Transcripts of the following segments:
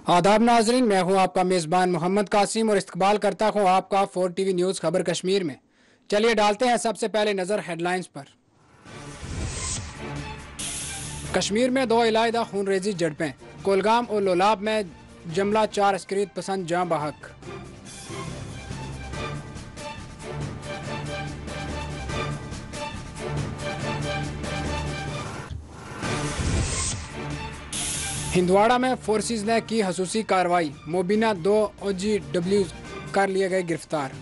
आदाब नाजरीन, मैं हूं आपका मेज़बान मोहम्मद कासिम और इस्तकबाल करता हूं आपका 4 TV न्यूज़ खबर कश्मीर में। चलिए डालते हैं सबसे पहले नज़र हेडलाइंस पर। कश्मीर में दो इलाहिदा खूनरेजी झड़पें, कोलगाम और लोलाब में जमला 4 अस्करियत पसंद जाँ बहक। हिंदवाड़ा में फोर्सेस ने की खसूसी कार्रवाई, मुबीना 2 OGW कर लिए गए गिरफ्तार।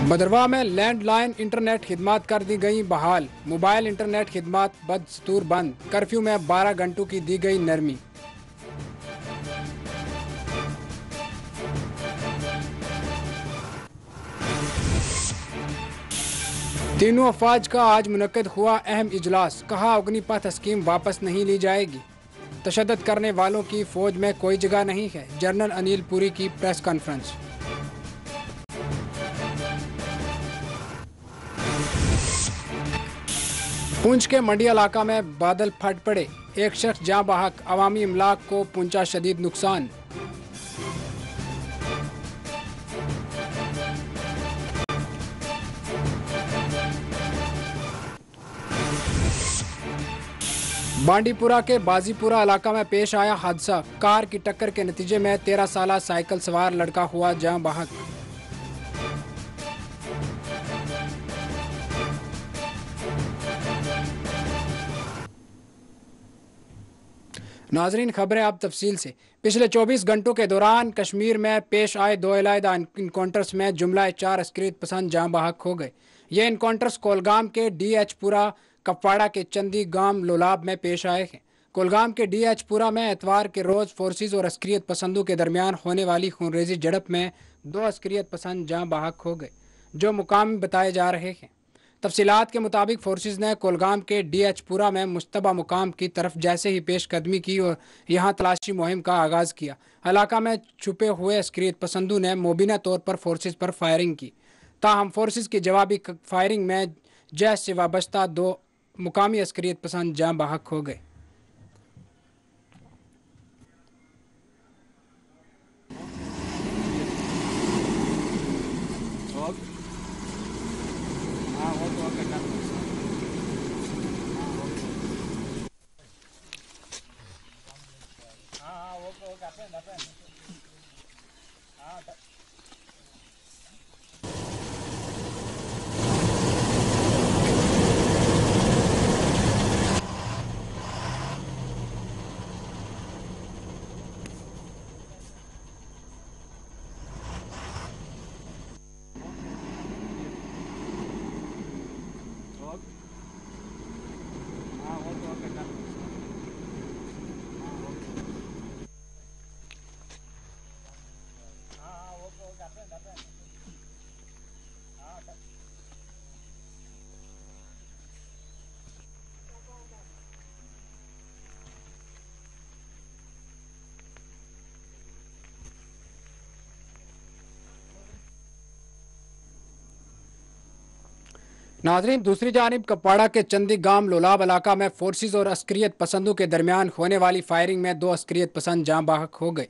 भदरवाह में लैंडलाइन इंटरनेट खिदमात कर दी गई बहाल, मोबाइल इंटरनेट खिदमात बदस्तूर बंद, कर्फ्यू में 12 घंटों की दी गई नरमी। तीनों अफवाज का आज मुनक्कद हुआ अहम इजलास, कहा अग्निपथ स्कीम वापस नहीं ली जाएगी। तशद्दुद करने वालों की फौज में कोई जगह नहीं है, जनरल अनिल पुरी की प्रेस कॉन्फ्रेंस। पुंछ के मंडी इलाका में बादल फट पड़े, एक शख्स जाँ बहक, अवामी इमलाक को पहुंचा शदीद नुकसान। बांडीपुरा के बाजीपुरा इलाका में पेश आया हादसा, कार की टक्कर के नतीजे में 13 साला साइकिल सवार लड़का हुआ जाँ बहक। नाजरीन, खबरें आप तफसील से। पिछले 24 घंटों के दौरान कश्मीर में पेश आए दो इलाहिदा इनकाउंटर्स में जुमला 4 अस्करियत पसंद जाँ बहक हो गए। ये इनकाउंटर्स कोलगाम के DH पुरा, कपवाड़ा के चंदी गाम लोलाब में पेश आए हैं। कोलगाम के DH पुरा में एतवार के रोज़ फोर्सेस और अस्करियत पसंदों के दरमियान होने वाली खूनरेजी झड़प में 2 अस्करियत पसंद जाँ बहक हो गए, जो मुकामी बताए जा रहे हैं। तफसीलात के मुताबिक फोर्सेस ने कोलगाम के DH पुरा में मुश्तबा मुकाम की तरफ जैसे ही पेशकदमी की और यहाँ तलाशी मुहिम का आगाज़ किया, इलाका में छुपे हुए अस्करियत पसंदों ने मुबीना तौर पर फोर्सेस पर फायरिंग की। ताहम फोर्सेस की जवाबी फायरिंग में जैश से वाबस्ता 2 मुकामी अस्करियत पसंद जाँ बहक हो गए। नाजरीन, दूसरी जानिब कपवाड़ा के चंदी गांव लोलाब इलाका में फोर्सेस और अस्करियत पसंदों के दरमियान होने वाली फायरिंग में 2 अस्करियत पसंद जाँ बहक हो गए।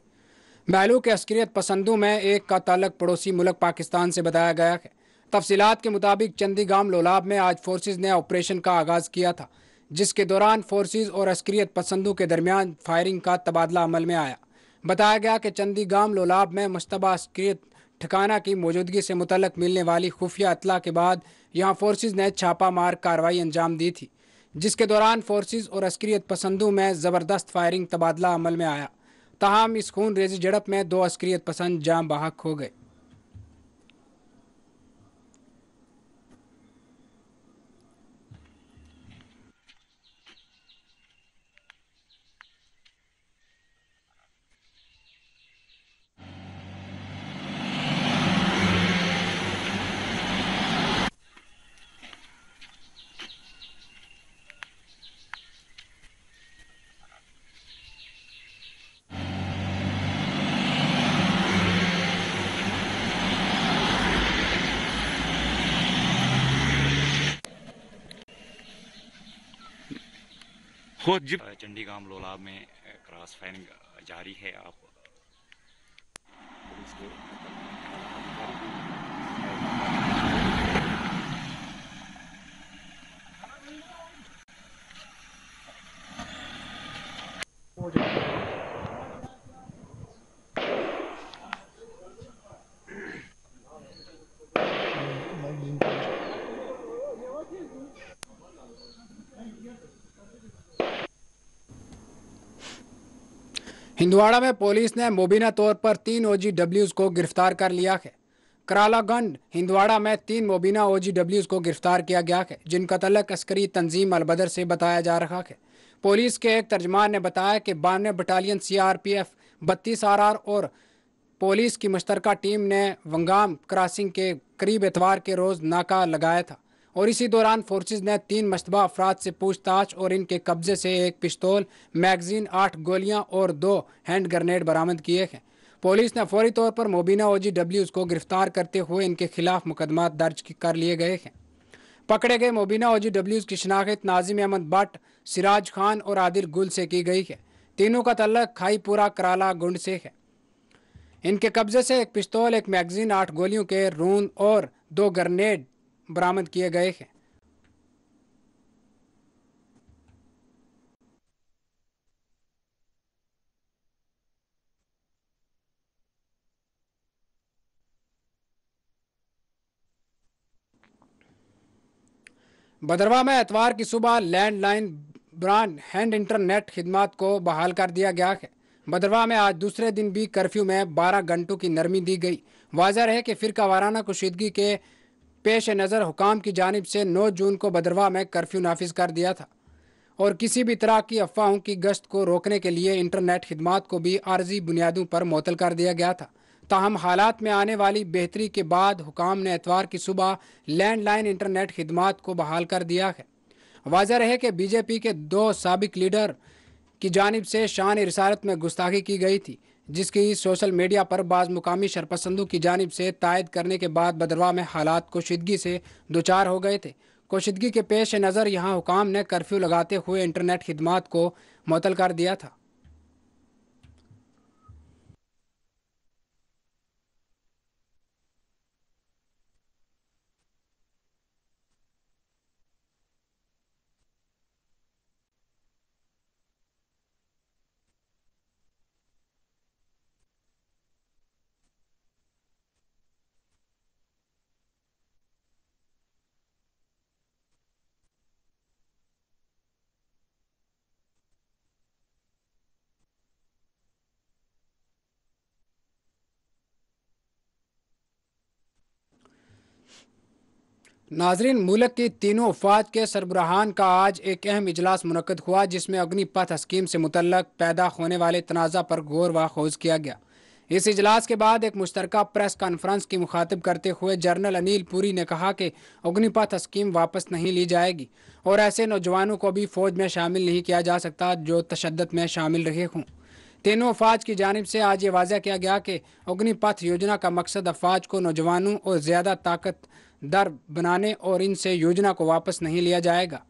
महलू के अस्करियत पसंदों में एक का ताल्लुक पड़ोसी मुल्क पाकिस्तान से बताया गया है। तफसीलात के मुताबिक चंदी गांव लोलाब में आज फोर्सेस ने ऑपरेशन का आगाज़ किया था, जिसके दौरान फोर्सेस और अस्करियत पसंदों के दरमियान फायरिंग का तबादला अमल में आया। बताया गया कि चंदी गांव लोलाब में मुश्तबा अस्करियत ठिकाना की मौजूदगी से मुतल्लक मिलने वाली खुफिया इत्तला के बाद यहाँ फोर्सेस ने छापा मार कार्रवाई अंजाम दी थी, जिसके दौरान फोर्सेस और अस्करियत पसंदों में ज़बरदस्त फायरिंग तबादला अमल में आया। ताहम इस खून रेजी झड़प में 2 अस्करियत पसंद जाँ बहक हो गए। चंडीगाम लोलाब में क्रॉस फायरिंग जारी है। आप पुलिस के हिंदवाड़ा में पुलिस ने मुबीना तौर पर 3 OGWs को गिरफ्तार कर लिया है। करालागंज हिंदवाड़ा में 3 मुबीना OGWs को गिरफ्तार किया गया है, जिनका तल्लक अस्करी तंजीम अलबदर से बताया जा रहा है। पुलिस के एक तर्जमान ने बताया कि 92 बटालियन CRPF 32 RR और पुलिस की मुश्तरका टीम ने वंगाम क्रॉसिंग के करीब इतवार के रोज़ नाका लगाया था और इसी दौरान फोर्सेज ने 3 मशतबा अफराद से पूछताछ और इनके कब्जे से एक पिस्तौल, मैगजीन, 8 गोलियां और 2 हैंड ग्रेनेड बरामद किए हैं। पुलिस ने फौरी तौर पर मुबीना OGWs को गिरफ्तार करते हुए इनके खिलाफ मुकदमा दर्ज कर लिए गए हैं। पकड़े गए मुबीना OGWs की शिनाख्त नाजिम अहमद भट्ट, सिराज खान और आदिल गुल से की गई है। तीनों का तल्लक खाईपुरा कराला गुंड से है। इनके कब्जे से एक पिस्तौल, एक मैगजीन, 8 गोलियों के रून और 2 ग्रेनेड बरामद किए गए हैं। भदरवा में एतवार की सुबह लैंडलाइन ब्रॉड हैंड इंटरनेट खिदमत को बहाल कर दिया गया है। भदरवा में आज दूसरे दिन भी कर्फ्यू में 12 घंटों की नरमी दी गई। वाज़ह है कि फ़िरका वाराना कुशीदगी के पेश नज़र हुकाम की जानिब से 9 जून को भदरवा में कर्फ्यू नाफिज कर दिया था और किसी भी तरह की अफवाहों की गश्त को रोकने के लिए इंटरनेट खिदमत को भी आर्जी बुनियादों पर मुअत्तल कर दिया गया था। ताहम हालात में आने वाली बेहतरी के बाद हुकाम ने एतवार की सुबह लैंडलाइन इंटरनेट खिदमत को बहाल कर दिया है। वाज़ह रहे कि BJP के 2 साबिक लीडर की जानिब से शान रिसालत में गुस्ताखी की गई थी, जिसकी सोशल मीडिया पर बाज़ मुकामी शरपसंदों की जानिब से तायद करने के बाद भदरवा में हालात कोशीदगी से दोचार हो गए थे। कोशीदगी के पेश नज़र यहाँ हुकाम ने कर्फ्यू लगाते हुए इंटरनेट खिदमत को मुअत्तल कर दिया था। नाजरीन, मुल्क की तीनों अफवाज के सरबराहान का आज एक अहम इजलास मुनक्कद हुआ, जिसमें अग्निपथ स्कीम से मुतल्लक पैदा होने वाले तनाज़ा पर गौर व खोज किया गया। इस इजलास के बाद एक मुश्तरका प्रेस कॉन्फ्रेंस की मुखातिब करते हुए जनरल अनिल पुरी ने कहा कि अग्निपथ स्कीम वापस नहीं ली जाएगी और ऐसे नौजवानों को भी फौज में शामिल नहीं किया जा सकता जो तशद्दुद में शामिल रहे हों। तीनों अफवाज की जानिब से आज ये वाज़ह किया गया कि अग्निपथ योजना का मकसद अफवाज को नौजवानों और ज़्यादा ताकतवर बनाने और इनसे योजना को वापस नहीं लिया जाएगा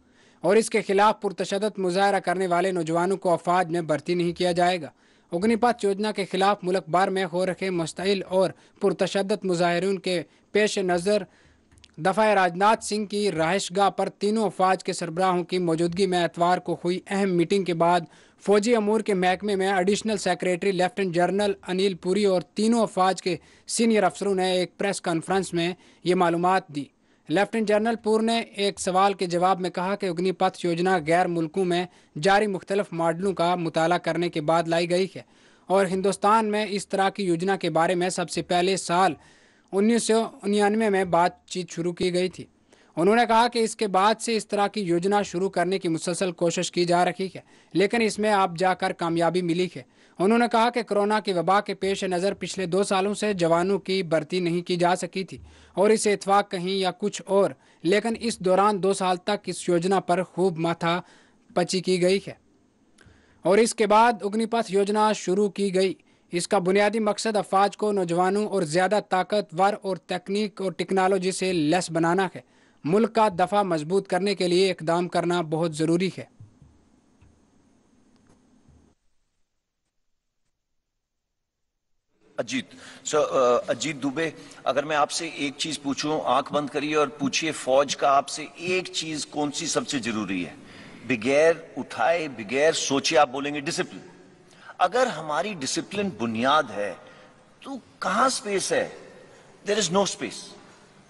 और इसके खिलाफ पुरतशद्दुद मुजाहरा करने वाले नौजवानों को अफवाज में भर्ती नहीं किया जाएगा। अग्निपथ योजना के खिलाफ मुल्क भर में हो रखे मुस्तइल और पुरतशद्दुद मुजाहरों के पेश नज़र दफ़ा राजनाथ सिंह की रहायशगाह पर तीनों अफवाज के सरबराहों की मौजूदगी में एतवार को हुई अहम मीटिंग के बाद फौजी अमूर के महकमे में additional secretary lieutenant general Anil Puri और तीनों अफवाज के सीनियर अफसरों ने एक प्रेस कॉन्फ्रेंस में ये मालूमात दी। लेफ्टिनेंट जनरल पुर ने एक सवाल के जवाब में कहा कि अग्निपथ योजना गैर मुल्कों में जारी मुख्तलिफ मॉडलों का मुताला करने के बाद लाई गई है और हिंदुस्तान में इस तरह की योजना के बारे में सबसे पहले साल 1999 में बातचीत शुरू की गई थी। उन्होंने कहा कि इसके बाद से इस तरह की योजना शुरू करने की मुसलसल कोशिश की जा रही है, लेकिन इसमें अब जाकर कामयाबी मिली है। उन्होंने कहा कि कोरोना की वबा के पेश नज़र पिछले 2 सालों से जवानों की भर्ती नहीं की जा सकी थी और इसे इत्फाक कहीं या कुछ और, लेकिन इस दौरान 2 साल तक इस योजना पर खूब माथा पची की गई है और इसके बाद अग्निपथ योजना शुरू की गई। इसका बुनियादी मकसद अफवाज को नौजवानों और ज़्यादा ताकतवर और तकनीक और टेक्नोलॉजी से लैस बनाना है। मुल्क का दफ़ा मजबूत करने के लिए इकदाम करना बहुत ज़रूरी है। अजीत अजीत दुबे, अगर मैं आपसे एक चीज पूछूं, आंख बंद करिए और पूछिए फौज का आपसे एक चीज कौन सी सबसे जरूरी है? बगैर उठाए बगैर सोचे आप बोलेंगे डिसिप्लिन। अगर हमारी डिसिप्लिन बुनियाद है तो कहां स्पेस है? देयर इज नो स्पेस,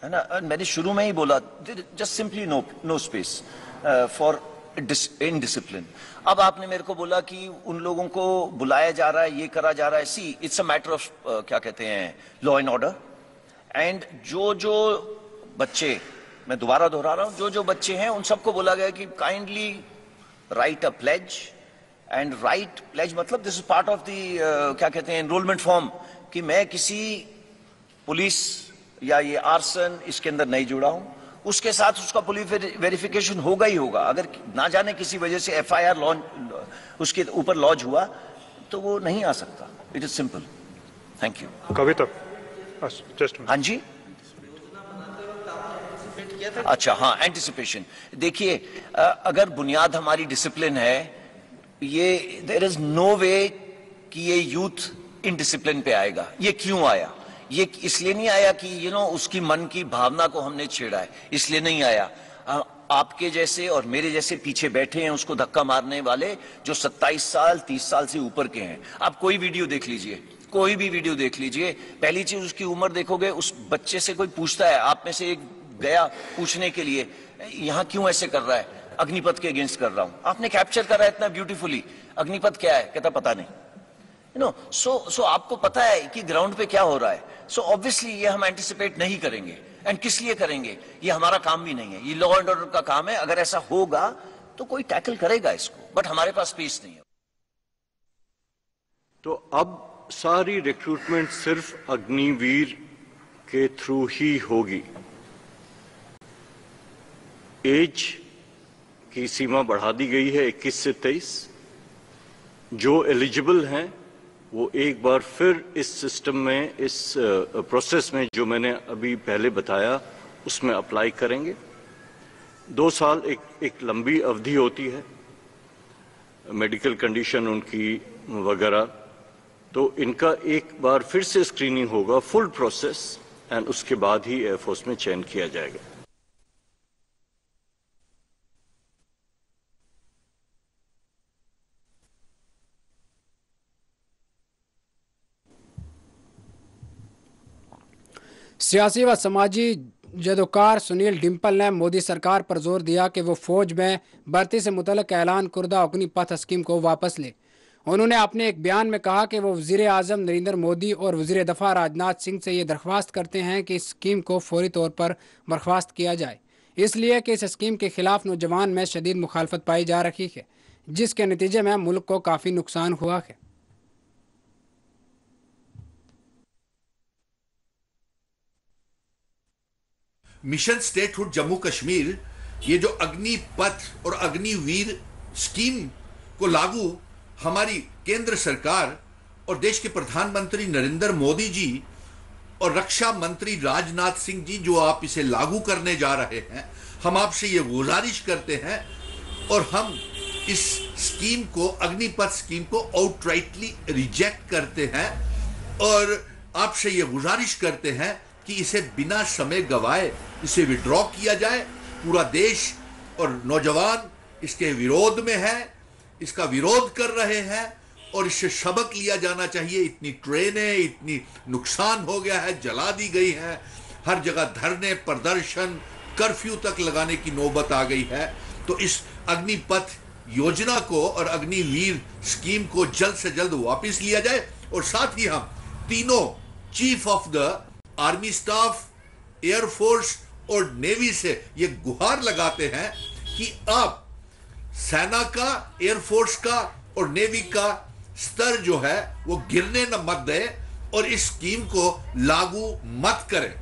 है ना। मैंने शुरू में ही बोला, just simply no space for indiscipline. अब आपने मेरे को बोला कि उन लोगों को बुलाया जा रहा है, ये करा जा रहा है। सी, इट्स अ मैटर ऑफ क्या कहते हैं, लॉ एंड ऑर्डर। एंड जो बच्चे, मैं दोबारा दोहरा रहा हूं, जो बच्चे हैं उन सबको बोला गया कि kindly write a pledge. And write pledge मतलब this is part of the क्या कहते हैं, एनरोलमेंट फॉर्म, कि मैं किसी पुलिस या ये आर्सन इसके अंदर नहीं जुड़ा हूं। उसके साथ उसका पुलिस वेरिफिकेशन होगा ही होगा। अगर ना जाने किसी वजह से एफआईआर लॉन्च उसके ऊपर लॉन्च हुआ तो वो नहीं आ सकता। It is simple. Thank you. Kavita, just हाँ जी, अच्छा, हाँ, एंटिसिपेशन। देखिए, अगर बुनियाद हमारी डिसिप्लिन है, ये देयर इज नो वे कि ये यूथ इनडिसिप्लिन पे आएगा। ये क्यों आया? ये इसलिए नहीं आया कि उसकी मन की भावना को हमने छेड़ा है, इसलिए नहीं आया। आपके जैसे और मेरे जैसे पीछे बैठे हैं उसको धक्का मारने वाले, जो 27 साल 30 साल से ऊपर के हैं। आप कोई वीडियो देख लीजिए, कोई भी वीडियो देख लीजिए, पहली चीज उसकी उम्र देखोगे। उस बच्चे से कोई पूछता है, आप में से एक गया पूछने के लिए, यहां क्यों ऐसे कर रहा है? अग्निपथ के अगेंस्ट कर रहा हूं। आपने कैप्चर करा इतना ब्यूटीफुली, अग्निपथ क्या है? कहता पता नहीं। सो आपको पता है कि ग्राउंड पे क्या हो रहा है। सो ऑब्वियसली ये हम एंटिसिपेट नहीं करेंगे। एंड किस लिए करेंगे? ये हमारा काम भी नहीं है, ये लॉ एंड ऑर्डर का काम है। अगर ऐसा होगा तो कोई टैकल करेगा इसको, बट हमारे पास स्पेस नहीं है। तो अब सारी रिक्रूटमेंट सिर्फ अग्निवीर के थ्रू ही होगी। एज की सीमा बढ़ा दी गई है 21 से 23। जो एलिजिबल हैं वो एक बार फिर इस सिस्टम में, इस प्रोसेस में जो मैंने अभी पहले बताया उसमें अप्लाई करेंगे। 2 साल एक लंबी अवधि होती है, मेडिकल कंडीशन उनकी वगैरह, तो इनका एक बार फिर से स्क्रीनिंग होगा, फुल प्रोसेस, एंड उसके बाद ही एयरफोर्स में चयन किया जाएगा। सियासी व समाजी जदोकार सुनील डिम्पल ने मोदी सरकार पर जोर दिया कि वो फौज में भर्ती से मुतल्लिक ऐलान कुर्दा अग्निपथ स्कीम को वापस ले। उन्होंने अपने एक बयान में कहा कि वो वज़ीर आज़म नरेंद्र मोदी और वज़ीर दफ़ा राजनाथ सिंह से ये दरख्वास्त करते हैं कि इस स्कीम को फौरी तौर पर बर्खास्त किया जाए, इसलिए कि इस स्कीम के खिलाफ नौजवान में शदीद मुखालफत पाई जा रही है, जिसके नतीजे में मुल्क को काफ़ी नुकसान हुआ है। मिशन स्टेटहुड जम्मू कश्मीर, ये जो अग्निपथ और अग्निवीर स्कीम को लागू हमारी केंद्र सरकार और देश के प्रधानमंत्री नरेंद्र मोदी जी और रक्षा मंत्री राजनाथ सिंह जी जो आप इसे लागू करने जा रहे हैं, हम आपसे ये गुजारिश करते हैं और हम इस स्कीम को, अग्निपथ स्कीम को आउटराइटली रिजेक्ट करते हैं और आपसे ये गुजारिश करते हैं कि इसे बिना समय गवाए इसे विड्रॉ किया जाए। पूरा देश और नौजवान इसके विरोध में है, इसका विरोध कर रहे हैं और इससे सबक लिया जाना चाहिए। इतनी ट्रेनें, इतनी नुकसान हो गया है, जला दी गई है, हर जगह धरने, प्रदर्शन, कर्फ्यू तक लगाने की नौबत आ गई है। तो इस अग्निपथ योजना को और अग्निवीर स्कीम को जल्द से जल्द वापस लिया जाए और साथ ही हम तीनों chief of the army staff, air force और नेवी से ये गुहार लगाते हैं कि आप सेना का, एयरफोर्स का और नेवी का स्तर जो है वो गिरने न मत दे और इस स्कीम को लागू मत करें,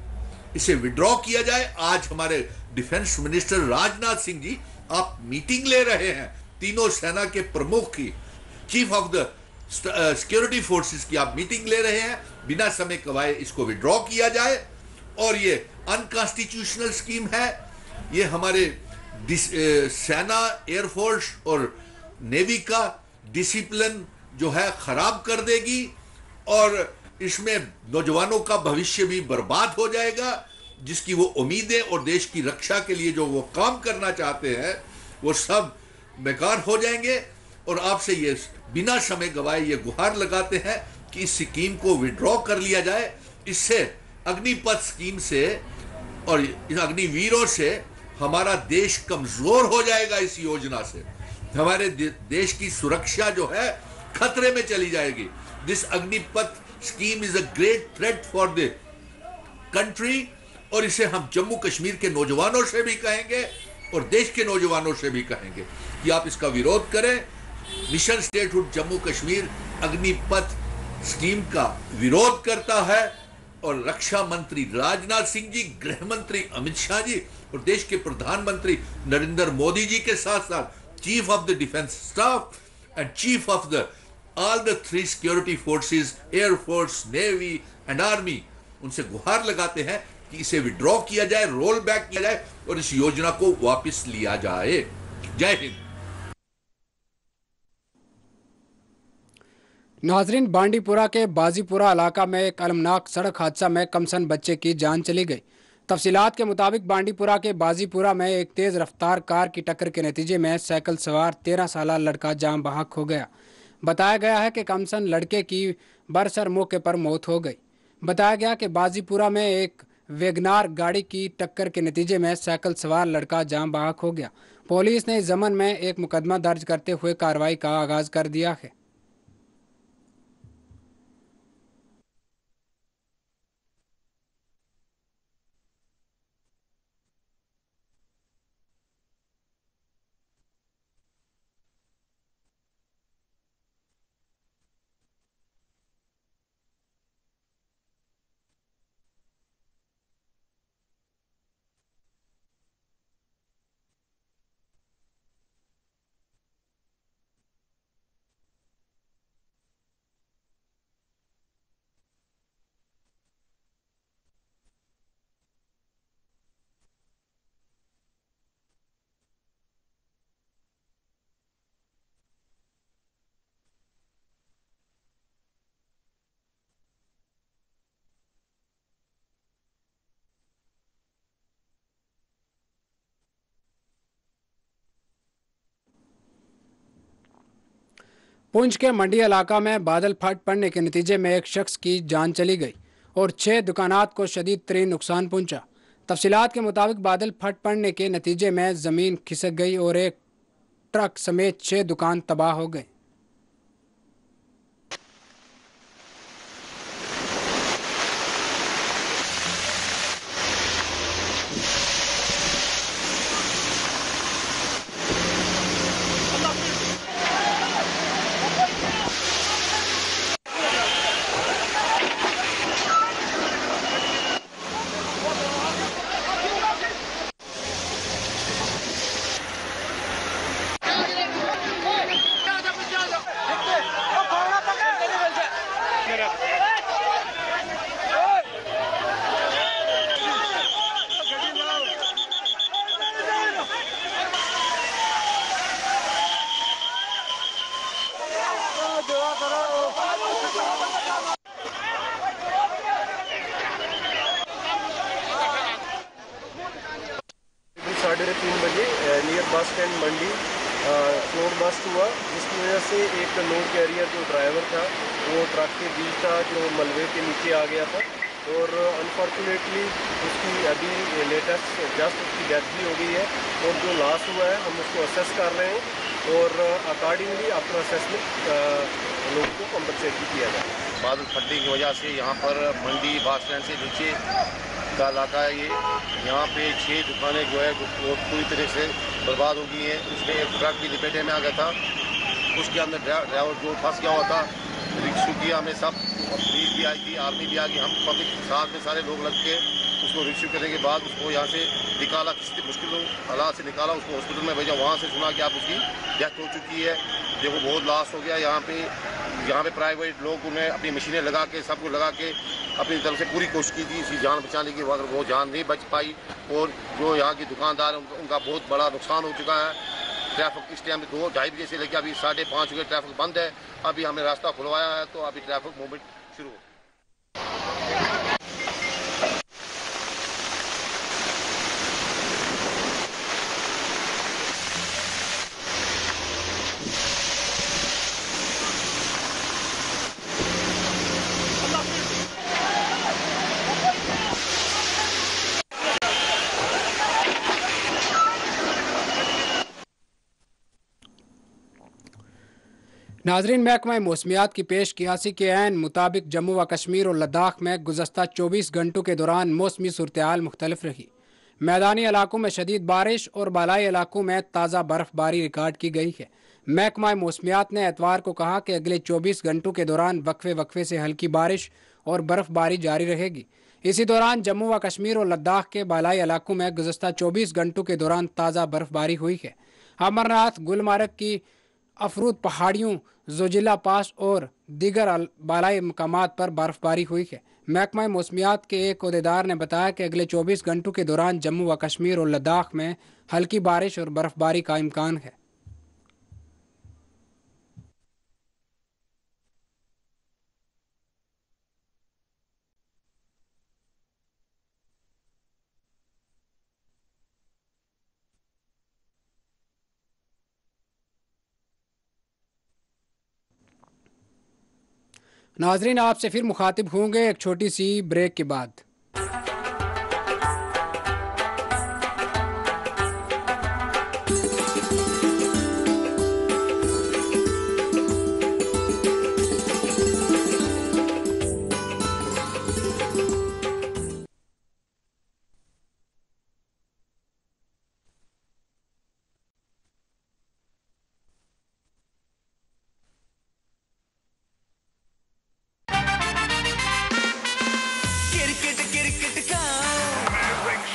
इसे विड्रॉ किया जाए। आज हमारे डिफेंस मिनिस्टर राजनाथ सिंह जी, आप मीटिंग ले रहे हैं तीनों सेना के प्रमुख की, chief of the security forces की आप मीटिंग ले रहे हैं। बिना समय गवाए इसको विड्रॉ किया जाए और ये अनकॉन्स्टिट्यूशनल स्कीम है, ये हमारे सेना, एयरफोर्स और नेवी का डिसिप्लिन जो है खराब कर देगी और इसमें नौजवानों का भविष्य भी बर्बाद हो जाएगा, जिसकी वो उम्मीदें और देश की रक्षा के लिए जो वो काम करना चाहते हैं वो सब बेकार हो जाएंगे। और आपसे ये बिना समय गवाए ये गुहार लगाते हैं कि इस स्कीम को विड्रॉ कर लिया जाए। इससे अग्निपथ स्कीम से और इन अग्निवीरों से हमारा देश कमजोर हो जाएगा। इस योजना से हमारे देश की सुरक्षा जो है खतरे में चली जाएगी। This Agnipath scheme is a great threat for the country. और इसे हम जम्मू कश्मीर के नौजवानों से भी कहेंगे और देश के नौजवानों से भी कहेंगे कि आप इसका विरोध करें। Mission statehood Jammu Kashmir Agnipath scheme का विरोध करता है और रक्षा मंत्री राजनाथ सिंह जी, गृह मंत्री अमित शाह जी और देश के प्रधानमंत्री नरेंद्र मोदी जी के साथ साथ chief of the defence staff and chief of the all the 3 security forces, air force, navy and army, उनसे गुहार लगाते हैं कि इसे विड्रॉ किया जाए, रोल बैक किया जाए और इस योजना को वापस लिया जाए। जय हिंद। नाजरीन, बांडीपुरा के बाजीपुरा इलाका में एक अलमनाक सड़क हादसा में कमसन बच्चे की जान चली गई। तफसीलात के मुताबिक बांडीपुरा के बाजीपुरा में एक तेज़ रफ्तार कार की टक्कर के नतीजे में साइकिल सवार 13 साला लड़का जान बहक हो गया। बताया गया है कि कमसन लड़के की बरसर मौके पर मौत हो गई। बताया गया कि बाजीपुरा में एक वेगनार गाड़ी की टक्कर के नतीजे में साइकिल सवार लड़का जान बहक हो गया। पुलिस ने इस ज़मन में एक मुकदमा दर्ज करते हुए कार्रवाई का आगाज़ कर दिया है। पुंछ के मंडी इलाका में बादल फट पड़ने के नतीजे में एक शख्स की जान चली गई और 6 दुकानात को शदीद तरीन नुकसान पहुंचा। तफसीलात के मुताबिक बादल फट पड़ने के नतीजे में ज़मीन खिसक गई और एक ट्रक समेत 6 दुकान तबाह हो गए। नियर बस स्टैंड मंडी फ्लोर बस्ट हुआ, जिसकी वजह से एक लोड कैरियर जो ड्राइवर था वो ट्रक के बीच का जो मलबे के नीचे आ गया था और अनफॉर्चुनेटली उसकी अभी लेटेस्ट जस्ट उसकी डेथ भी हो गई है और जो लॉस हुआ है हम उसको असेस कर रहे हैं और अकॉर्डिंगली आफ्टर असेसमेंट लोगों को कम्पनसेट भी किया जाए। बादल फटने की वजह से यहाँ पर मंडी बस स्टैंड से नीचे का इलाका है ये, यहाँ पे 6 दुकानें जो है वो पूरी तरह से बर्बाद हो गई हैं। उसमें एक ट्रक भी लपेटे में आ गया था, उसके अंदर ड्राइवर जो फंस गया हुआ था। रिक्शू किया हमें सब, पुलिस भी आई थी, आर्मी भी आ गई, हम पब्लिक साथ में सारे लोग लग के उसको रिक्शू करने के बाद उसको यहाँ से निकाला, किसी मुश्किल हालात से निकाला, उसको हॉस्पिटल में भेजा। वहाँ से सुना कि आप उसकी डेथ हो चुकी है। देखो बहुत लॉस हो गया। यहाँ पे प्राइवेट लोग उन्हें अपनी मशीनें लगा के सबको लगा के अपनी तरफ से पूरी कोशिश की थी इसकी जान बचाने की, मगर वो जान नहीं बच पाई। और जो यहाँ के दुकानदार उनका बहुत बड़ा नुकसान हो चुका है। ट्रैफिक इस टाइम 2-2:30 बजे से लेकर अभी 5:30 बजे ट्रैफिक बंद है। अभी हमने रास्ता खुलवाया है तो अभी ट्रैफिक मूवमेंट शुरू हो। नाजरीन, महकमा मौसमियात की पेश कियासी के ऐन मुताबिक जम्मू व कश्मीर और लद्दाख में गुज़श्ता 24 घंटों के दौरान मौसमी सूरत-ए-हाल मुख्तलिफ रही। मैदानी इलाकों में शदीद बारिश और बालाई इलाकों में ताज़ा बर्फबारी रिकॉर्ड की गई है। महकमा मौसमियात ने एतवार को कहा कि अगले 24 घंटों के दौरान वक्फे वक्फे से हल्की बारिश और बर्फबारी जारी रहेगी। इसी दौरान जम्मू व कश्मीर और लद्दाख के बालाई इलाकों में गुज़श्ता 24 घंटों के दौरान ताज़ा बर्फबारी हुई है। अमरनाथ, गुलमर्ग की अफरूद पहाड़ियों, जोजिला पास और दीगर बालाई मकामात पर बर्फबारी हुई है। महकमा मौसमियात के एक अहदेदार ने बताया कि अगले 24 घंटों के दौरान जम्मू व कश्मीर और लद्दाख में हल्की बारिश और बर्फबारी का इम्कान है। नाजरीन, आपसे फिर मुखातिब होंगे एक छोटी सी ब्रेक के बाद।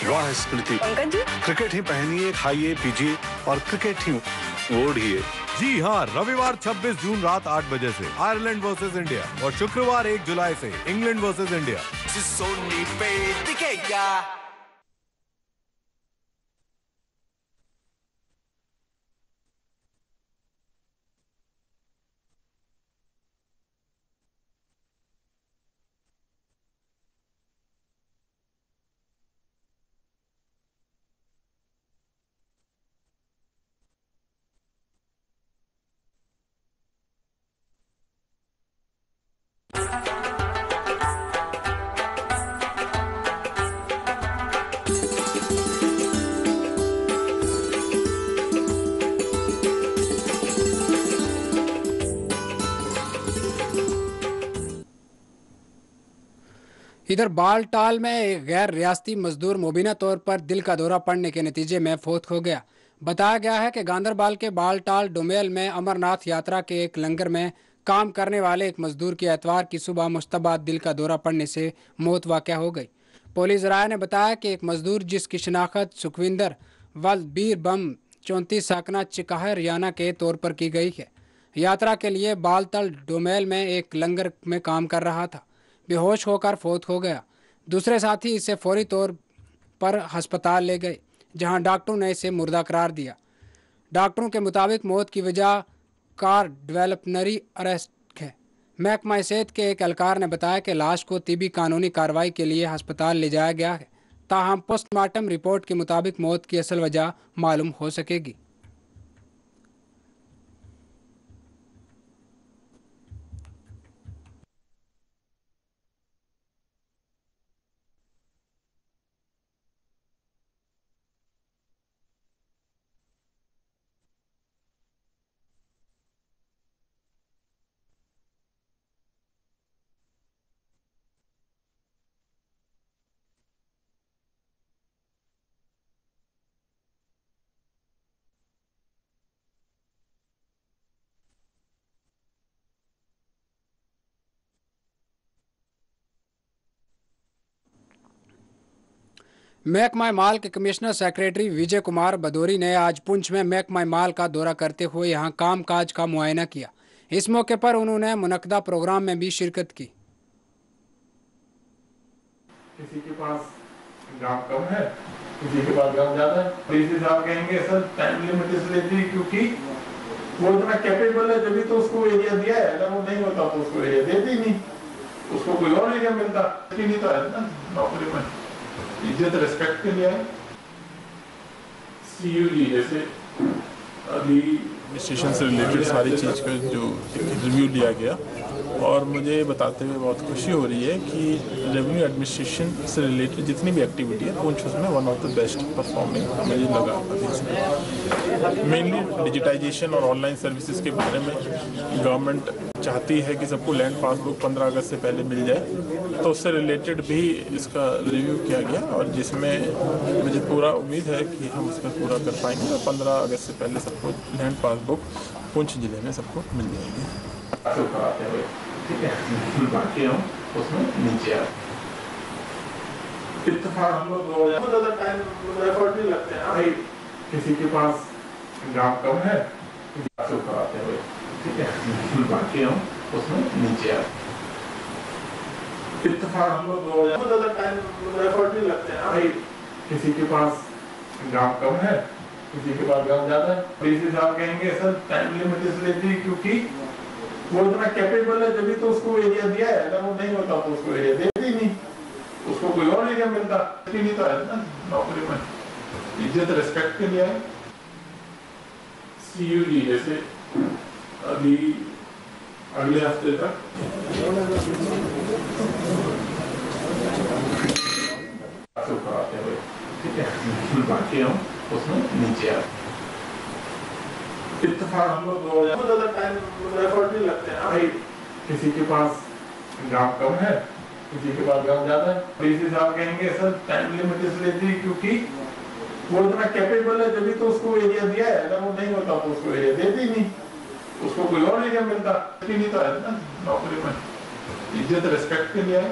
वाह स्मृति, पंकज जी, क्रिकेट ही पहनिए, खाइए, पीजिए और क्रिकेट ही ओढ़िए। जी हाँ, रविवार 26 जून रात 8 बजे से आयरलैंड वर्सेस इंडिया और शुक्रवार 1 जुलाई से इंग्लैंड वर्सेस इंडिया। सोनी पे दिखेगा। इधर बालटाल में एक गैर रियासती मजदूर मुबीना तौर पर दिल का दौरा पड़ने के नतीजे में फौत हो गया। बताया गया है कि गांदरबल के बालटाल डोमेल में अमरनाथ यात्रा के एक लंगर में काम करने वाले एक मजदूर की एतवार की सुबह मुश्तबा दिल का दौरा पड़ने से मौत वाक़ हो गई। पुलिस राय ने बताया कि एक मजदूर जिसकी शिनाख्त सुखविंदर वल बीर बम 34 साकना चिकाह हरियाणा के तौर पर की गई है, यात्रा के लिए बालटाल डोमेल में एक लंगर में काम कर रहा था। बेहोश होकर फौत हो गया। दूसरे साथी इसे फौरी तौर पर अस्पताल ले गए, जहां डॉक्टरों ने इसे मुर्दा करार दिया। डॉक्टरों के मुताबिक मौत की वजह कार डेवलपनरी अरेस्ट है। महकमा सेहत के एक एहलकार ने बताया कि लाश को तिबी कानूनी कार्रवाई के लिए अस्पताल ले जाया गया है, ताहम पोस्टमार्टम रिपोर्ट के मुताबिक मौत की असल वजह मालूम हो सकेगी। महकमा माल के कमिश्नर सेक्रेटरी विजय कुमार भदौरी ने आज पुंछ में महकमा माल का दौरा करते हुए यहां काम काज का मुआयना किया। इस मौके पर उन्होंने मुनक्कदा प्रोग्राम में भी शिरकत की। किसी के पास काम कम है, किसी के पास काम ज्यादा है। डीसी साहब कहेंगे सर टाइम लिमिट इसलिए थी क्योंकि वो इतना कैपेबल है, जब तो उसको एरिया दिया है। अगर वो नहीं होता तो उसको एरिया देते ही नहीं, उसको कोई और एरिया मिलता नहीं। तो है ना नौकरी में इज्जत रिस्पेक्ट के लिए सीयूई जैसे अभी एडमिनिस्ट्रेशन से रिलेटेड सारी चीज़ का जो रिव्यू लिया गया और मुझे बताते हुए बहुत खुशी हो रही है कि रेवेन्यू एडमिनिस्ट्रेशन से रिलेटेड जितनी भी एक्टिविटी है पुंछ उसमें one of the best performing मुझे लगा अभी से। मेनली डिजिटाइजेशन और ऑनलाइन सर्विसेज के बारे में गवर्नमेंट चाहती है कि सबको लैंड पासबुक 15 अगस्त से पहले मिल जाए, तो उससे रिलेटेड भी इसका रिव्यू किया गया और जिसमें मुझे पूरा उम्मीद है कि हम उस पर पूरा कर पाएंगे और 15 अगस्त से पहले सबको लैंड पासबुक पुंछ जिले में सबको मिल जाएगी। ठीक है, बाकी हम उसमें नीचे आ इत्तेफाक हम लोग बहुत ज़्यादा टाइम एफर्ट नहीं लगते हैं भाई, किसी के पास गाँव कम है कराते हुए, ठीक है, बाकी हम उसमें नीचे आ इत्तेफाक हम लोग बहुत ज़्यादा टाइम एफर्ट नहीं लगते हैं भाई, किसी के पास गाँव कम है, किसी के पास गाँव ज़्यादा है, डीसी साहब कहेंगे सर टाइम लिमिट इसलिए थी क्योंकि वो इतना कैपेबल है, जब तो उसको एरिया दिया है, अगर वो नहीं होता तो उसको एरिया देती ही नहीं, उसको कोई और एरिया मिलता नहीं, तो है ना नौकरी में इज्जत रिस्पेक्ट के लिए है। CUG जैसे अभी अगले हफ्ते तक कराते हुए, ठीक है, बाकी हम उसमें नीचे आ इत्तेफाक हम लोग बहुत ज़्यादा टाइम एफर्ट नहीं लगते हैं भाई, किसी के पास गाँव कम है, किसी के पास गाँव ज़्यादा है, डीसी साहब कहेंगे सर टाइम लिमिट इसलिए थी क्योंकि वो इतना कैपेबल है, जब तो उसको एरिया दिया है, अगर वो नहीं होता तो उसको एरिया देती ही नहीं, उसको कोई और एरिया मिलता नहीं, तो है ना नौकरी में इज्जत रिस्पेक्ट के लिए है।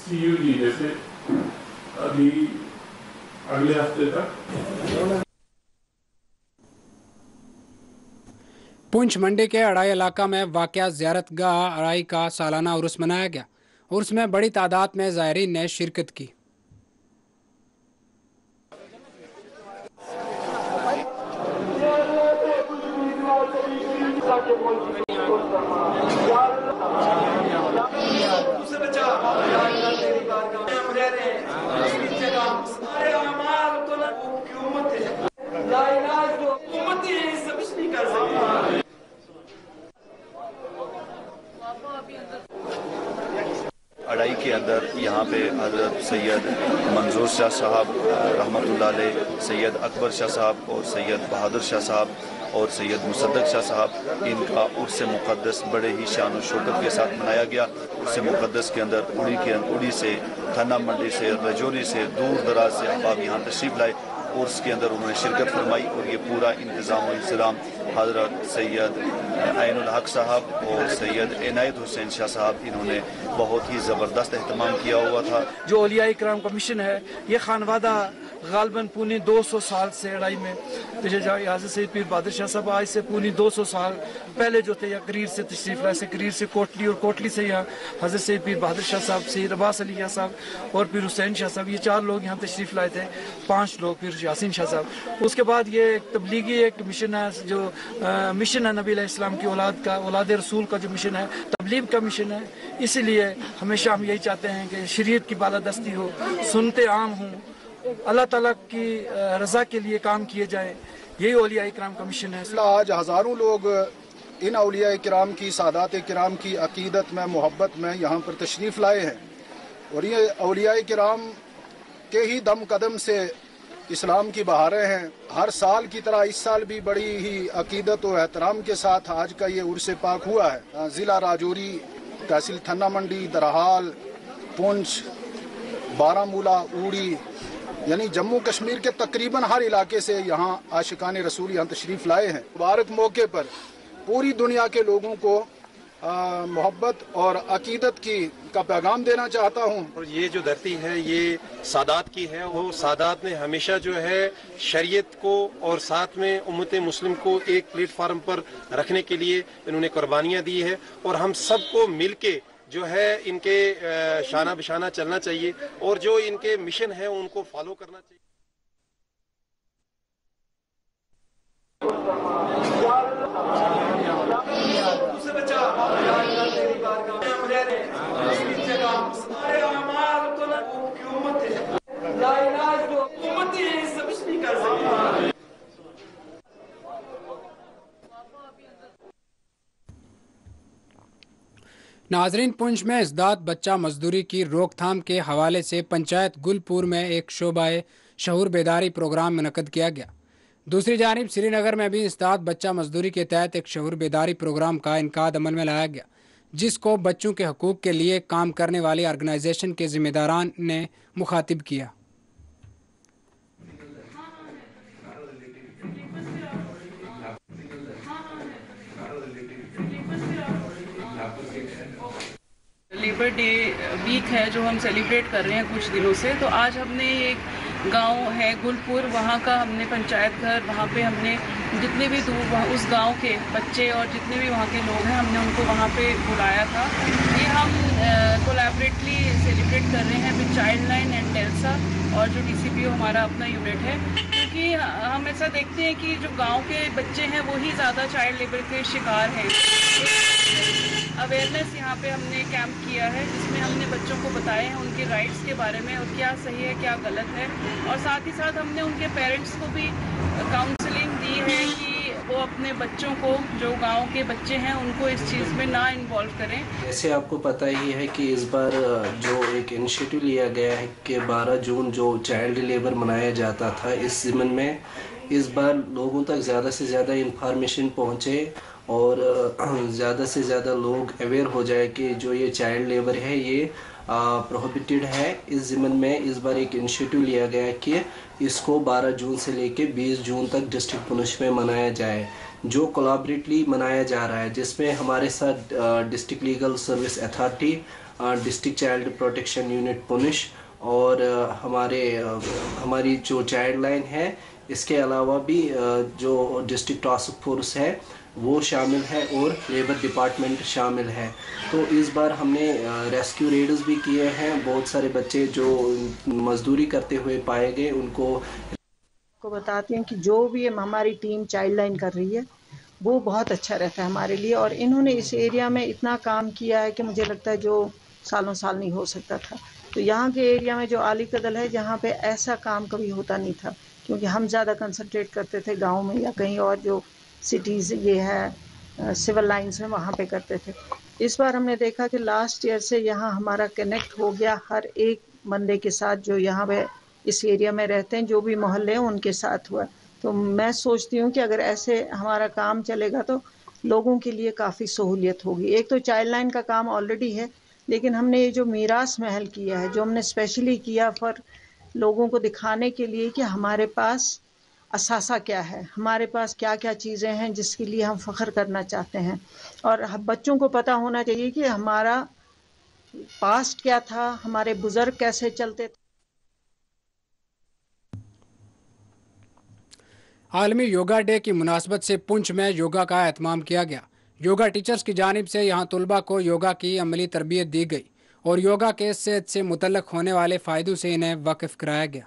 CUG जैसे अभी अगले हफ्ते तक पुंछ मंडी के अड़ाई इलाका में वाक़या ज़ियारतगाह अड़ाई का सालाना उर्स मनाया गया। उर्स में बड़ी तादाद में ज़ायरीन ने शिरकत की। अड़ाई के अंदर यहाँ पे हज़रत सैयद मंजूर शाह साहब रहमतुल्लाह अलैह, सैयद अकबर शाह साहब और सैयद बहादुर शाह साहब और सैयद मुसद्दक शाह साहब, इनका उर्स मुक़द्दस बड़े ही शान और शौकत के साथ मनाया गया। उर्स मुक़द्दस के अंदर उड़ी से, थन्ना मंडी से, रजौरी से, दूर दराज से अहबाब यहाँ तशरीफ़ लाए। उर्स के अंदर उन्होंने शिरकत फरमाई और ये पूरा इंतज़ाम और इंतज़ाम हज़रत सैयद ऐनुल हक साहब और सैयद इनायत हुसैन शाह साहब, इन्होंने बहुत ही ज़बरदस्त एहतमाम किया हुआ था। जो औलिया इकराम का मिशन है, ये खानवादा गालबन पूनी 200 साल से अड़ाई में हज़रत सैयद पीर बहादुर शाह साहब आज से पूनी 200 साल पहले जो थे, या करीर से तशरीफ़ लाए, करीर से कोटली और कोटली से यहाँ हज़रत सैयद पीर बहादुर शाह साहब, सैयद अब्बास अली शाह साहब और पीर हुसैन शाह साहब, ये 4 लोग यहाँ तशरीफ़ लाए थे, 5 लोग पीर यासीन शाह साहब। उसके बाद ये एक तबलीगी एक मिशन है, जो मिशन है नबी अलैहिस्सलाम की औलाद का, औलाद रसूल का जो मिशन है, तबलीग का मिशन है। इसीलिए हमेशा हम यही चाहते हैं कि शरीयत की बालादस्ती हो, सुनते आम हों, अल्लाह ताला की रज़ा के लिए काम किए जाए, यही औलिया इकराम का मिशन है। आज हज़ारों लोग इन औलिया इकराम की, सादात इकराम की अकीदत में, मोहब्बत में यहाँ पर तशरीफ़ लाए हैं और ये औलिया इकराम के ही दम कदम से इस्लाम की बहारें हैं। हर साल की तरह इस साल भी बड़ी ही अकीदत और एहतराम के साथ आज का ये उर्स पाक हुआ है। ज़िला राजौरी, तहसील थन्ना मंडी, दरहाल, पुंछ, बारामूला, ऊड़ी, यानी जम्मू कश्मीर के तकरीबन हर इलाके से यहाँ आशिकान रसूल यहाँ तशरीफ़ लाए हैं। मुबारक मौके पर पूरी दुनिया के लोगों को मोहब्बत और अकीदत की का पैगाम देना चाहता हूँ। और ये जो धरती है ये सादात की है, वो सादात ने हमेशा जो है शरीयत को और साथ में उम्मत मुस्लिम को एक प्लेटफार्म पर रखने के लिए इन्होंने कुर्बानियाँ दी है और हम सबको मिलके जो है इनके शाना बिशाना चलना चाहिए और जो इनके मिशन है उनको फॉलो करना चाहिए। नाजरीन, पुंछ में इज़दाद बच्चा मजदूरी की रोकथाम के हवाले से पंचायत गुलपुर में एक शोबाए शऊर बेदारी प्रोग्राम मुनक्कद किया गया। दूसरी जानिब श्रीनगर में भी इज़दाद बच्चा मजदूरी के तहत एक शऊर बेदारी प्रोग्राम का इनकाद अमल में लाया गया, जिसको बच्चों के हकूक़ के लिए काम करने वाली ऑर्गेनाइजेशन के जिम्मेदारान ने मुखातिब किया। लेबर डे वीक है जो हम सेलिब्रेट कर रहे हैं कुछ दिनों से, तो आज हमने एक गांव है गुलपुर, वहाँ का हमने पंचायत घर, वहाँ पे हमने जितने भी दूर उस गांव के बच्चे और जितने भी वहाँ के लोग हैं हमने उनको वहाँ पे बुलाया था। ये हम कोलैबोरेटली सेलिब्रेट कर रहे हैं विद चाइल्ड लाइन एंड टेल्सा और जो DCPO हमारा अपना यूनिट है, क्योंकि हम ऐसा देखते हैं कि जो गाँव के बच्चे हैं वही ज़्यादा चाइल्ड लेबर के शिकार हैं। अवेयरनेस यहाँ पे हमने कैंप किया है जिसमें हमने बच्चों को बताए हैं उनके राइट्स के बारे में और क्या सही है क्या गलत है, और साथ ही साथ हमने उनके पेरेंट्स को भी काउंसलिंग दी है कि वो अपने बच्चों को, जो गांव के बच्चे हैं, उनको इस चीज़ में ना इन्वॉल्व करें। जैसे आपको पता ही है कि इस बार जो एक इनिशिएटिव लिया गया है कि 12 जून जो चाइल्ड लेबर मनाया जाता था, इस ज़िमन में इस बार लोगों तक ज़्यादा से ज़्यादा इंफॉर्मेशन पहुँचे और ज़्यादा से ज़्यादा लोग अवेयर हो जाए कि जो ये चाइल्ड लेबर है ये प्रोहिबिटेड है। इस ज़िमन में इस बार एक इनिशिएटिव लिया गया है कि इसको 12 जून से लेके 20 जून तक डिस्ट्रिक्ट पुंछ में मनाया जाए, जो कोलैबोरेटली मनाया जा रहा है, जिसमें हमारे साथ district legal service authority, district child protection unit Poonch और हमारी जो चाइल्ड लाइन है, इसके अलावा भी जो डिस्ट्रिक्ट टास्क फोर्स है वो शामिल है और लेबर डिपार्टमेंट शामिल है। तो इस बार हमने रेस्क्यू रेड्स भी किए हैं। बहुत सारे बच्चे जो मजदूरी करते हुए पाए गए उनको बताते हैं कि जो भी हमारी टीम चाइल्ड लाइन कर रही है वो बहुत अच्छा रहता है हमारे लिए, और इन्होंने इस एरिया में इतना काम किया है कि मुझे लगता है जो सालों साल नहीं हो सकता था। तो यहाँ के एरिया में जो आली कदल है जहाँ पे ऐसा काम कभी होता नहीं था, क्योंकि हम ज़्यादा कंसंट्रेट करते थे गाँव में या कहीं और जो सिटीज़ ये है सिविल लाइंस में वहाँ पे करते थे। इस बार हमने देखा कि लास्ट ईयर से यहाँ हमारा कनेक्ट हो गया हर एक बंदे के साथ जो यहाँ पे इस एरिया में रहते हैं, जो भी मोहल्ले हैं उनके साथ हुआ। तो मैं सोचती हूँ कि अगर ऐसे हमारा काम चलेगा तो लोगों के लिए काफ़ी सहूलियत होगी। एक तो चाइल्ड लाइन का काम ऑलरेडी है, लेकिन हमने ये जो मीरास महल किया है, जो हमने स्पेशली किया फॉर लोगों को दिखाने के लिए कि हमारे पास असासा क्या है, हमारे पास क्या क्या चीज़ें हैं जिसके लिए हम फ़ख्र करना चाहते हैं, और बच्चों को पता होना चाहिए कि हमारा पास्ट क्या था, हमारे बुज़ुर्ग कैसे चलते थे। आलमी योगा डे की मुनासबत से पुंछ में योगा का एहतमाम किया गया। योगा टीचर्स की जानिब से यहाँ तुलबा को योगा की अमली तरबियत दी गई और योगा के सेहत से मुतल्लक होने वाले फ़ायदों से इन्हें वाकिफ़ कराया गया।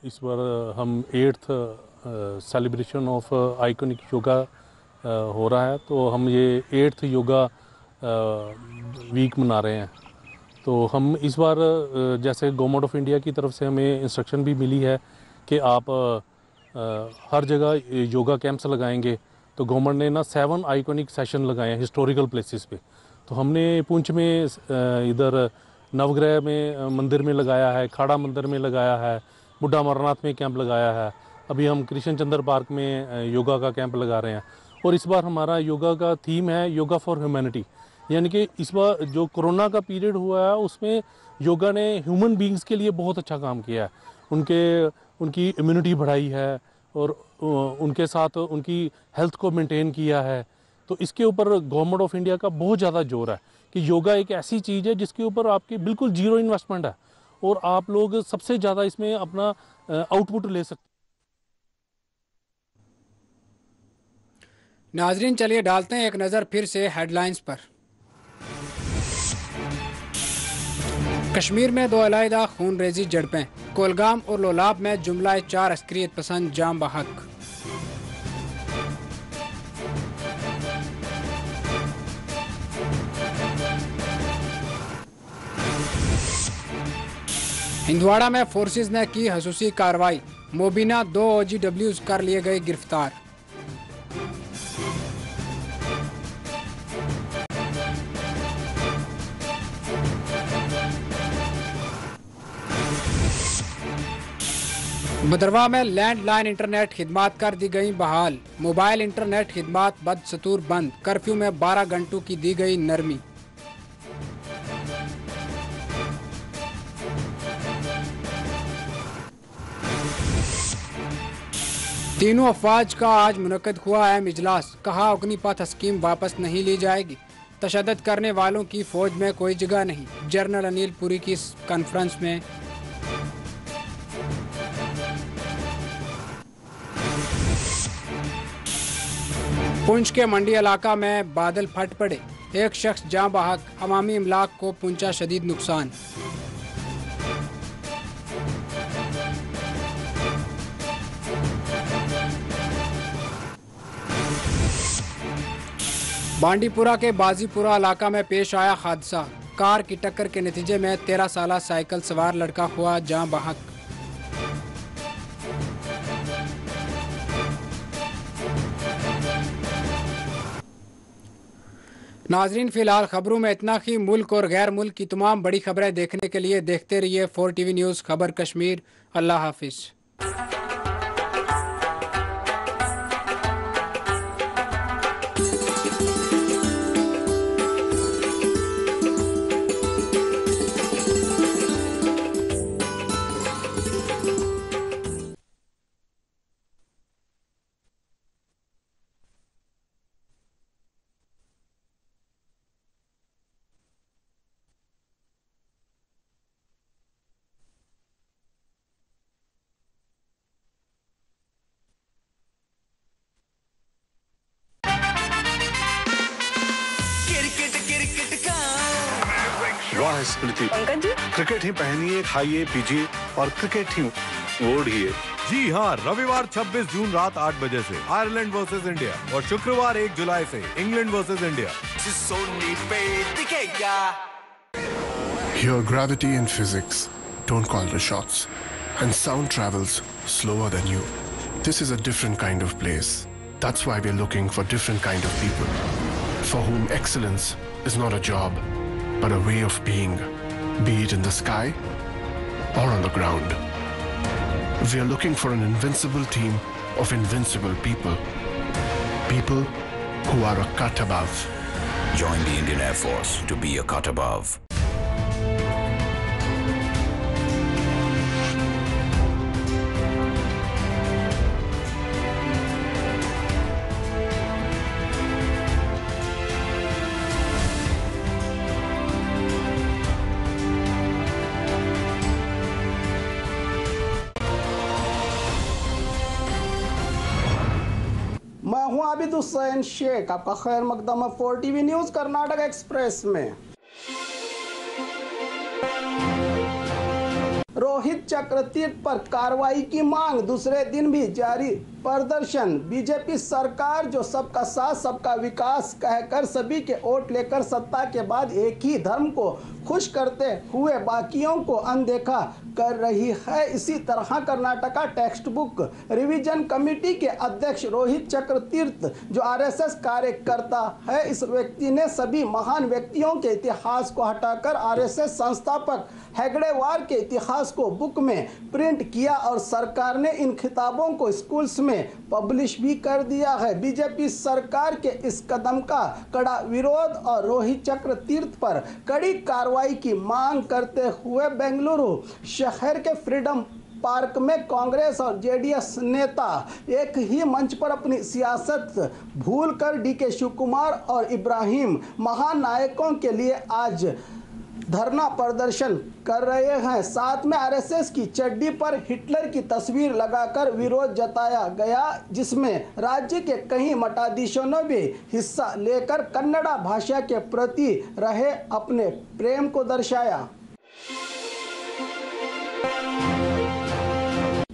इस बार हम 8th celebration of iconic yoga हो रहा है, तो हम ये 8th योगा वीक मना रहे हैं। तो हम इस बार जैसे गवर्नमेंट ऑफ इंडिया की तरफ से हमें इंस्ट्रक्शन भी मिली है कि आप हर जगह योगा कैंप्स लगाएंगे, तो गवर्नमेंट ने ना 7 आइकॉनिक सेशन लगाए हैं हिस्टोरिकल प्लेसेस पे। तो हमने पुंछ में इधर नवग्रह में मंदिर में लगाया है, खाड़ा मंदिर में लगाया है, बुढ़ा अमरनाथ में कैंप लगाया है, अभी हम कृष्ण चंद्र पार्क में योगा का कैंप लगा रहे हैं। और इस बार हमारा योगा का थीम है योगा फॉर ह्यूमैनिटी, यानी कि इस बार जो कोरोना का पीरियड हुआ है उसमें योगा ने ह्यूमन बींग्स के लिए बहुत अच्छा काम किया है, उनकी इम्यूनिटी बढ़ाई है और उनके साथ उनकी हेल्थ को मेंटेन किया है। तो इसके ऊपर गवर्नमेंट ऑफ इंडिया का बहुत ज़्यादा जोर है कि योगा एक ऐसी चीज़ है जिसके ऊपर आपकी बिल्कुल जीरो इन्वेस्टमेंट है और आप लोग सबसे ज़्यादा इसमें अपना आउटपुट ले सकते। नाजरीन, चलिए डालते हैं एक नज़र फिर से हेडलाइंस पर। कश्मीर में 2 अलहदा खून रेजी झड़पें। कोलगाम और लोलाब में जुमला 4 अस्करियत पसंद जाम बहक। हिंदवाड़ा में फोर्सेस ने की खसूसी कार्रवाई। मोबिना 2 OGWs कर लिए गए गिरफ्तार। भदरवा में लैंडलाइन इंटरनेट खिदमात कर दी गई बहाल। मोबाइल इंटरनेट खिदमात बदस्तूर बंद। कर्फ्यू में 12 घंटों की दी गई नरमी। तीनों अफवाज का आज मुनक्कद हुआ अहम इजलास। कहा अग्निपथ स्कीम वापस नहीं ली जाएगी। तशद्दुद करने वालों की फौज में कोई जगह नहीं। जनरल अनिल पुरी की कॉन्फ्रेंस में। पुंछ के मंडी इलाका में बादल फट पड़े। एक शख्स जाँ बहक। अवामी इमलाक को पहुंचा शदीद नुकसान। बांडीपुरा के बाजीपुरा इलाका में पेश आया हादसा। कार की टक्कर के नतीजे में 13 साला साइकिल सवार लड़का हुआ जाँ बहक। नाजरीन, फिलहाल खबरों में इतना ही। मुल्क और गैर मुल्क की तमाम बड़ी खबरें देखने के लिए देखते रहिए 4TV न्यूज़ खबर कश्मीर। अल्लाह हाफिज। वाह स्मृति, क्रिकेट ही पहनिए, खाइए, पीजिए और क्रिकेट ही ओढ़िए। जी हाँ, रविवार 26 जून रात 8 बजे से आयरलैंड वर्सेस इंडिया और शुक्रवार 1 जुलाई से England versus India. Here gravity and physics don't call the shots, and sound travels slower than you. This is a different kind of place. That's why we're looking for different kind of people, for whom excellence is not a job, but a way of being, be it in the sky or on the ground. We are looking for an invincible team of invincible people. People who are a cut above. Join the Indian Air Force to be a cut above. मैं हूं आबिद हुसैन शेख, आपका खैर मकदम है 4TV news Karnataka express में। रोहित चक्रतीर्थ पर कार्रवाई की मांग, दूसरे दिन भी जारी प्रदर्शन। बीजेपी सरकार जो सबका साथ सबका विकास कहकर सभी के वोट लेकर सत्ता के बाद एक ही धर्म को खुश करते हुए बाकियों को अनदेखा कर रही है। इसी तरह Karnataka text book revision committee के अध्यक्ष रोहित चक्रतीर्थ जो आरएसएस कार्यकर्ता है, इस व्यक्ति ने सभी महान व्यक्तियों के इतिहास को हटाकर आरएसएस संस्थापक हेगड़ेवार के इतिहास को बुक में प्रिंट किया और सरकार ने इन खिताबों को स्कूल्स में पब्लिश भी कर दिया है। बीजेपी सरकार के इस कदम का कड़ा विरोध और रोहित चक्रतीर्थ पर कड़ी कार्रवाई की मांग करते हुए बेंगलुरु शहर के फ्रीडम पार्क में कांग्रेस और जेडीएस नेता एक ही मंच पर अपनी सियासत भूलकर डीके शिवकुमार और इब्राहिम महानायकों के लिए आज धरना प्रदर्शन कर रहे हैं। साथ में आरएसएस की चड्डी पर हिटलर की तस्वीर लगाकर विरोध जताया गया, जिसमें राज्य के कई मठाधीशों ने भी हिस्सा लेकर कन्नड़ा भाषा के प्रति रहे अपने प्रेम को दर्शाया।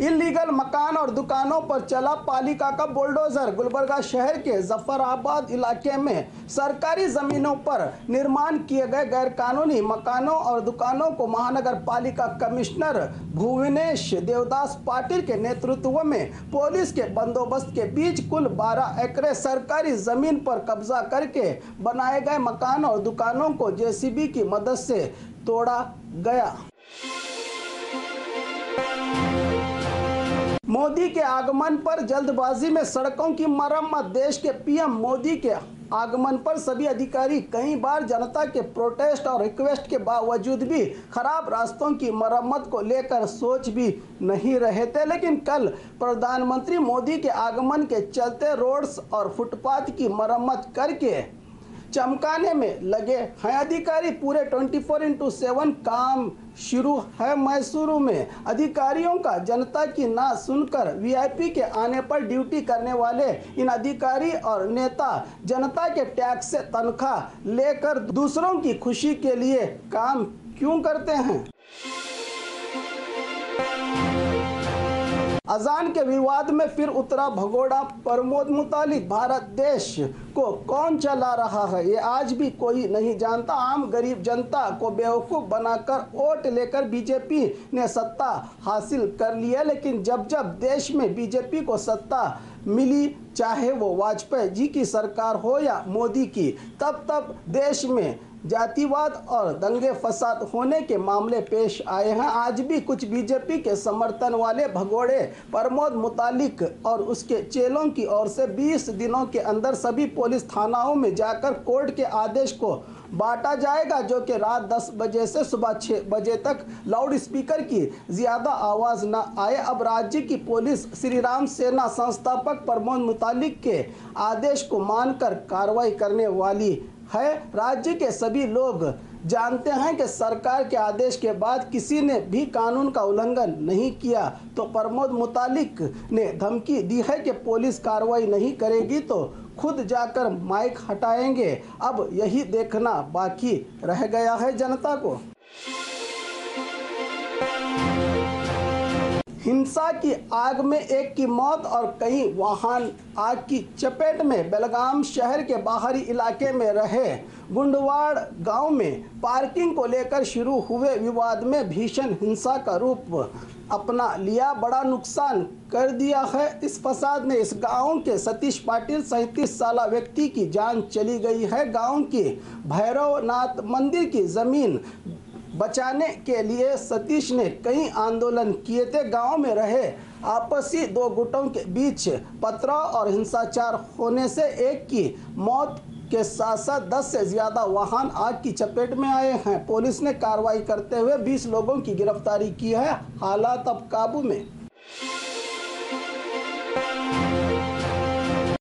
इलीगल मकान और दुकानों पर चला पालिका का बुलडोजर। गुलबर्गा शहर के जफराबाद इलाके में सरकारी जमीनों पर निर्माण किए गए गैरकानूनी मकानों और दुकानों को महानगर पालिका कमिश्नर भुवनेश देवदास पाटिल के नेतृत्व में पुलिस के बंदोबस्त के बीच कुल 12 एकड़ सरकारी जमीन पर कब्जा करके बनाए गए मकान और दुकानों को जेसीबी की मदद से तोड़ा गया। मोदी के आगमन पर जल्दबाजी में सड़कों की मरम्मत। देश के पीएम मोदी के आगमन पर सभी अधिकारी कई बार जनता के प्रोटेस्ट और रिक्वेस्ट के बावजूद भी खराब रास्तों की मरम्मत को लेकर सोच भी नहीं रहे थे, लेकिन कल प्रधानमंत्री मोदी के आगमन के चलते रोड्स और फुटपाथ की मरम्मत करके चमकाने में लगे हैं अधिकारी। पूरे 24/7 काम शुरू है। मैसूरू में अधिकारियों का जनता की ना सुनकर वीआईपी के आने पर ड्यूटी करने वाले इन अधिकारी और नेता जनता के टैक्स से तनख्वाह लेकर दूसरों की खुशी के लिए काम क्यों करते हैं? अजान के विवाद में फिर उतरा भगोड़ा प्रमोद मुतालिक। भारत देश को कौन चला रहा है ये आज भी कोई नहीं जानता। आम गरीब जनता को बेवकूफ़ बनाकर वोट लेकर बीजेपी ने सत्ता हासिल कर लिया, लेकिन जब जब देश में बीजेपी को सत्ता मिली, चाहे वो वाजपेयी जी की सरकार हो या मोदी की, तब तब देश में जातिवाद और दंगे फसाद होने के मामले पेश आए हैं। आज भी कुछ बीजेपी के समर्थन वाले भगोड़े प्रमोद मुतालिक और उसके चेलों की ओर से 20 दिनों के अंदर सभी पुलिस थानाओं में जाकर कोर्ट के आदेश को बांटा जाएगा, जो कि रात 10 बजे से सुबह 6 बजे तक लाउड स्पीकर की ज़्यादा आवाज़ न आए। अब राज्य की पुलिस श्री राम सेना संस्थापक प्रमोद मुतालिक के आदेश को मानकर कार्रवाई करने वाली है। राज्य के सभी लोग जानते हैं कि सरकार के आदेश के बाद किसी ने भी कानून का उल्लंघन नहीं किया तो प्रमोद मुतालिक ने धमकी दी है कि पुलिस कार्रवाई नहीं करेगी तो खुद जाकर माइक हटाएंगे। अब यही देखना बाकी रह गया है जनता को। हिंसा की आग में एक की मौत और कई वाहन आग की चपेट में। बेलगाम शहर के बाहरी इलाके में रहे गुंडवाड़ गांव में पार्किंग को लेकर शुरू हुए विवाद में भीषण हिंसा का रूप अपना लिया, बड़ा नुकसान कर दिया है। इस फसाद में इस गांव के सतीश पाटिल 37 साल व्यक्ति की जान चली गई है। गांव की भैरवनाथ मंदिर की जमीन बचाने के लिए सतीश ने कई आंदोलन किए थे। गांव में रहे आपसी दो गुटों के बीच पथराव और हिंसाचार होने से एक की मौत के साथ साथ 10 से ज़्यादा वाहन आग की चपेट में आए हैं। पुलिस ने कार्रवाई करते हुए 20 लोगों की गिरफ्तारी की है। हालात अब काबू में।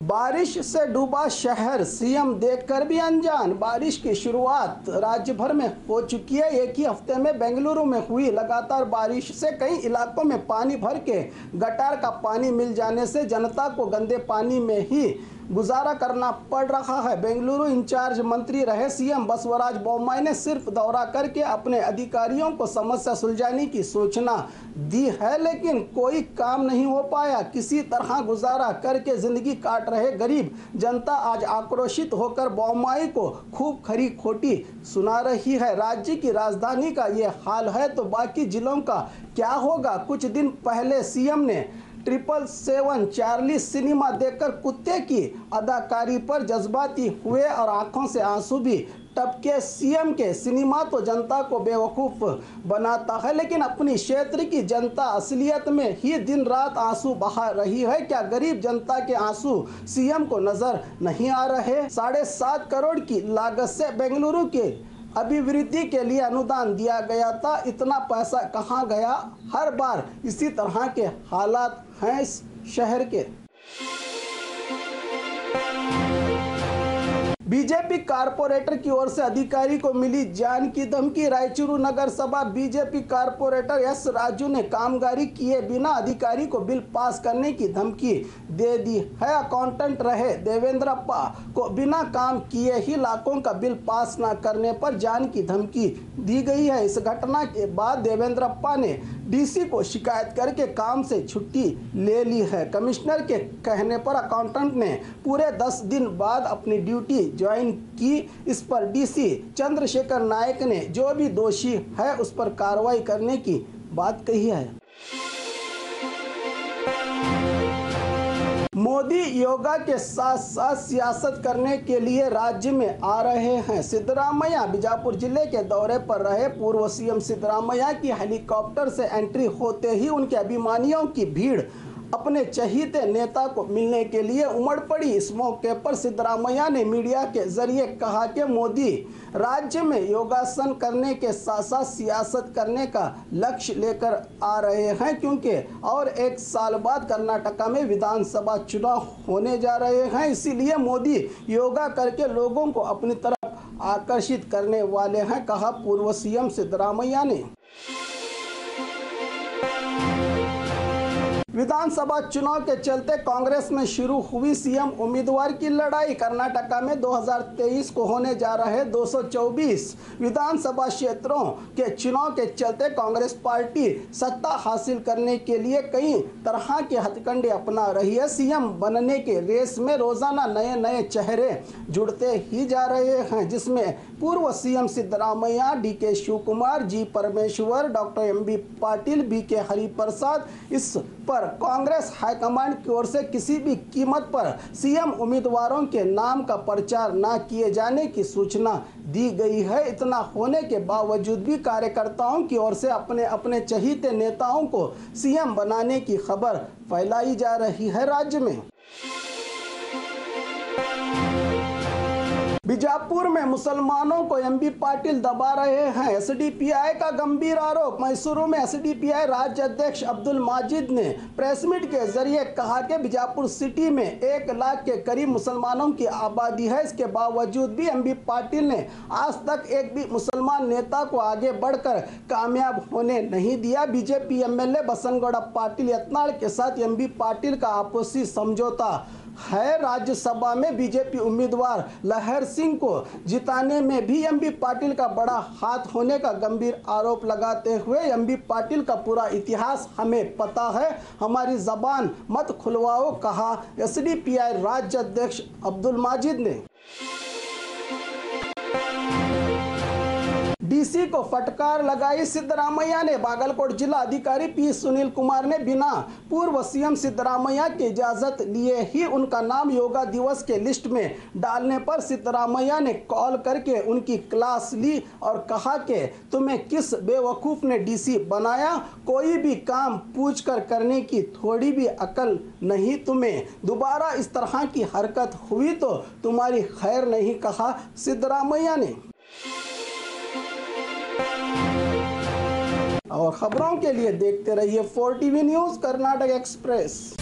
बारिश से डूबा शहर, सीएम देखकर भी अनजान। बारिश की शुरुआत राज्य भर में हो चुकी है। एक ही हफ्ते में बेंगलुरु में हुई लगातार बारिश से कई इलाकों में पानी भर के गटार का पानी मिल जाने से जनता को गंदे पानी में ही गुजारा करना पड़ रहा है। बेंगलुरु इंचार्ज मंत्री रहे सीएम बसवराज बोम्मई ने सिर्फ दौरा करके अपने अधिकारियों को समस्या सुलझाने की सूचना दी है, लेकिन कोई काम नहीं हो पाया। किसी तरह गुजारा करके जिंदगी काट रहे गरीब जनता आज आक्रोशित होकर बोम्मई को खूब खरी खोटी सुना रही है। राज्य की राजधानी का ये हाल है तो बाकी जिलों का क्या होगा? कुछ दिन पहले सीएम ने 777 चार्ली सिनेमा देखकर कुत्ते की अदाकारी पर जज्बाती हुए और आंखों से आंसू भी टपके। सीएम के सिनेमा तो जनता को बेवकूफ़ बनाता है, लेकिन अपनी क्षेत्र की जनता असलियत में ही दिन रात आंसू बहा रही है। क्या गरीब जनता के आंसू सीएम को नजर नहीं आ रहे? 7.5 करोड़ की लागत से बेंगलुरु के अभिवृद्धि के लिए अनुदान दिया गया था, इतना पैसा कहाँ गया? हर बार इसी तरह के हालात हैं इस शहर के। बीजेपी कारपोरेटर की ओर से अधिकारी को मिली जान की धमकी। रायचूरू नगर सभा बीजेपी कारपोरेटर एस राजू ने कामगारी किए बिना अधिकारी को बिल पास करने की धमकी दे दी है। अकाउंटेंट रहे देवेंद्रप्पा को बिना काम किए ही लाखों का बिल पास न करने पर जान की धमकी दी गई है। इस घटना के बाद देवेंद्रप्पा ने डीसी को शिकायत करके काम से छुट्टी ले ली है। कमिश्नर के कहने पर अकाउंटेंट ने पूरे 10 दिन बाद अपनी ड्यूटी ज्वाइन की। इस पर डीसी चंद्रशेखर नायक ने जो भी दोषी है उस पर कार्रवाई करने की बात कही है। मोदी योगा के साथ साथ सियासत करने के लिए राज्य में आ रहे हैं। सिद्धरामैया बीजापुर जिले के दौरे पर रहे। पूर्व सीएम सिद्धरामैया की हेलीकॉप्टर से एंट्री होते ही उनके अभिमानियों की भीड़ अपने चहीते नेता को मिलने के लिए उमड़ पड़ी। इस मौके पर सिद्धरामैया ने मीडिया के जरिए कहा कि मोदी राज्य में योगासन करने के साथ साथ सियासत करने का लक्ष्य लेकर आ रहे हैं, क्योंकि और 1 साल बाद कर्नाटका में विधानसभा चुनाव होने जा रहे हैं। इसीलिए मोदी योगा करके लोगों को अपनी तरफ आकर्षित करने वाले हैं, कहा पूर्व सीएम सिद्धरामैया ने। विधानसभा चुनाव के चलते कांग्रेस में शुरू हुई सीएम उम्मीदवार की लड़ाई। कर्नाटका में 2023 को होने जा रहे 224 विधानसभा क्षेत्रों के चुनाव के चलते कांग्रेस पार्टी सत्ता हासिल करने के लिए कई तरह के हथकंडे अपना रही है। सीएम बनने के रेस में रोजाना नए नए चेहरे जुड़ते ही जा रहे हैं, जिसमें पूर्व सीएम सिद्धरामैया, डीके शिवकुमार, जी परमेश्वर, डॉक्टर एमबी पाटिल, बीके हरिप्रसाद। इस पर कांग्रेस हाईकमांड की ओर से किसी भी कीमत पर सीएम उम्मीदवारों के नाम का प्रचार न किए जाने की सूचना दी गई है। इतना होने के बावजूद भी कार्यकर्ताओं की ओर से अपने अपने चहीते नेताओं को सीएम बनाने की खबर फैलाई जा रही है। राज्य में बीजापुर में मुसलमानों को एमबी पाटिल दबा रहे हैं, एसडीपीआई का गंभीर आरोप। मैसूरू में एसडीपीआई राज्य अध्यक्ष अब्दुल माजिद ने प्रेस मीट के जरिए कहा कि बीजापुर सिटी में 1 लाख के करीब मुसलमानों की आबादी है। इसके बावजूद भी एमबी पाटिल ने आज तक एक भी मुसलमान नेता को आगे बढ़कर कामयाब होने नहीं दिया। बीजेपी एमएलए बसनगौड़ा पाटिल यत्नाल के साथ एमबी पाटिल का आपसी समझौता है। राज्यसभा में बीजेपी उम्मीदवार लहर सिंह को जिताने में भी एमबी पाटिल का बड़ा हाथ होने का गंभीर आरोप लगाते हुए एमबी पाटिल का पूरा इतिहास हमें पता है, हमारी जबान मत खुलवाओ, कहा एसडीपीआई राज्य अध्यक्ष अब्दुल माजिद ने। डीसी को फटकार लगाई सिद्धरामैया ने। बागलकोट जिला अधिकारी पी सुनील कुमार ने बिना पूर्व सीएम सिद्धरामैया की इजाजत लिए ही उनका नाम योगा दिवस के लिस्ट में डालने पर सिद्धरामैया ने कॉल करके उनकी क्लास ली और कहा कि तुम्हें किस बेवकूफ ने डीसी बनाया, कोई भी काम पूछ कर करने की थोड़ी भी अकल नहीं तुम्हें, दोबारा इस तरह की हरकत हुई तो तुम्हारी खैर नहीं, कहा सिद्धरामैया ने। और खबरों के लिए देखते रहिए 4TV न्यूज़ कर्नाटक एक्सप्रेस।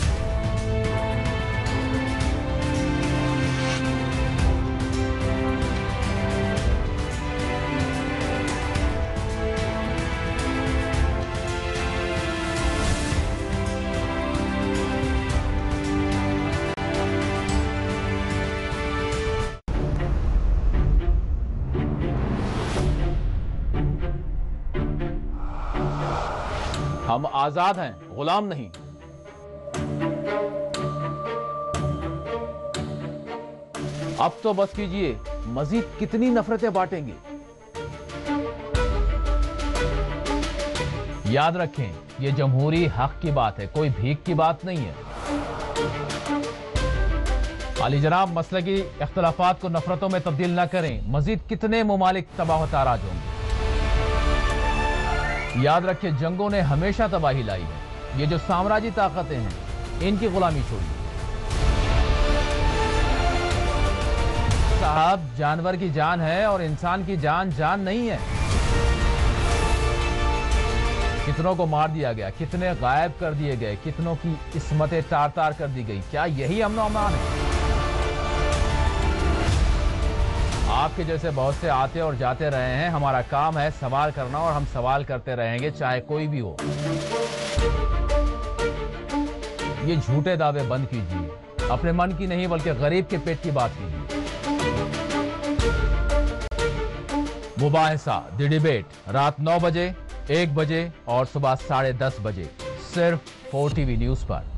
हम आजाद हैं, गुलाम नहीं। अब तो बस कीजिए, मजीद कितनी नफरतें बांटेंगे। याद रखें, ये जमहूरी हक की बात है, कोई भीख की बात नहीं है। आलीजनाब मसलकी इख्तलाफात को नफरतों में तब्दील न करें, मजीद कितने मुमालिक तबाह व ताराज होंगे। याद रखिए, जंगों ने हमेशा तबाही लाई है। ये जो साम्राज्यी ताकतें हैं, इनकी गुलामी छोड़िए। साहब, जानवर की जान है और इंसान की जान जान नहीं है। कितनों को मार दिया गया, कितने गायब कर दिए गए, कितनों की इस्मतें तार तार कर दी गई। क्या यही अमन-ओ-अमान है? आपके जैसे बहुत से आते और जाते रहे हैं। हमारा काम है सवाल करना और हम सवाल करते रहेंगे, चाहे कोई भी हो। ये झूठे दावे बंद कीजिए, अपने मन की नहीं बल्कि गरीब के पेट की बात कीजिए। मुबाहिसा द डिबेट रात 9 बजे, 1 बजे और सुबह 10:30 बजे सिर्फ 4TV न्यूज पर।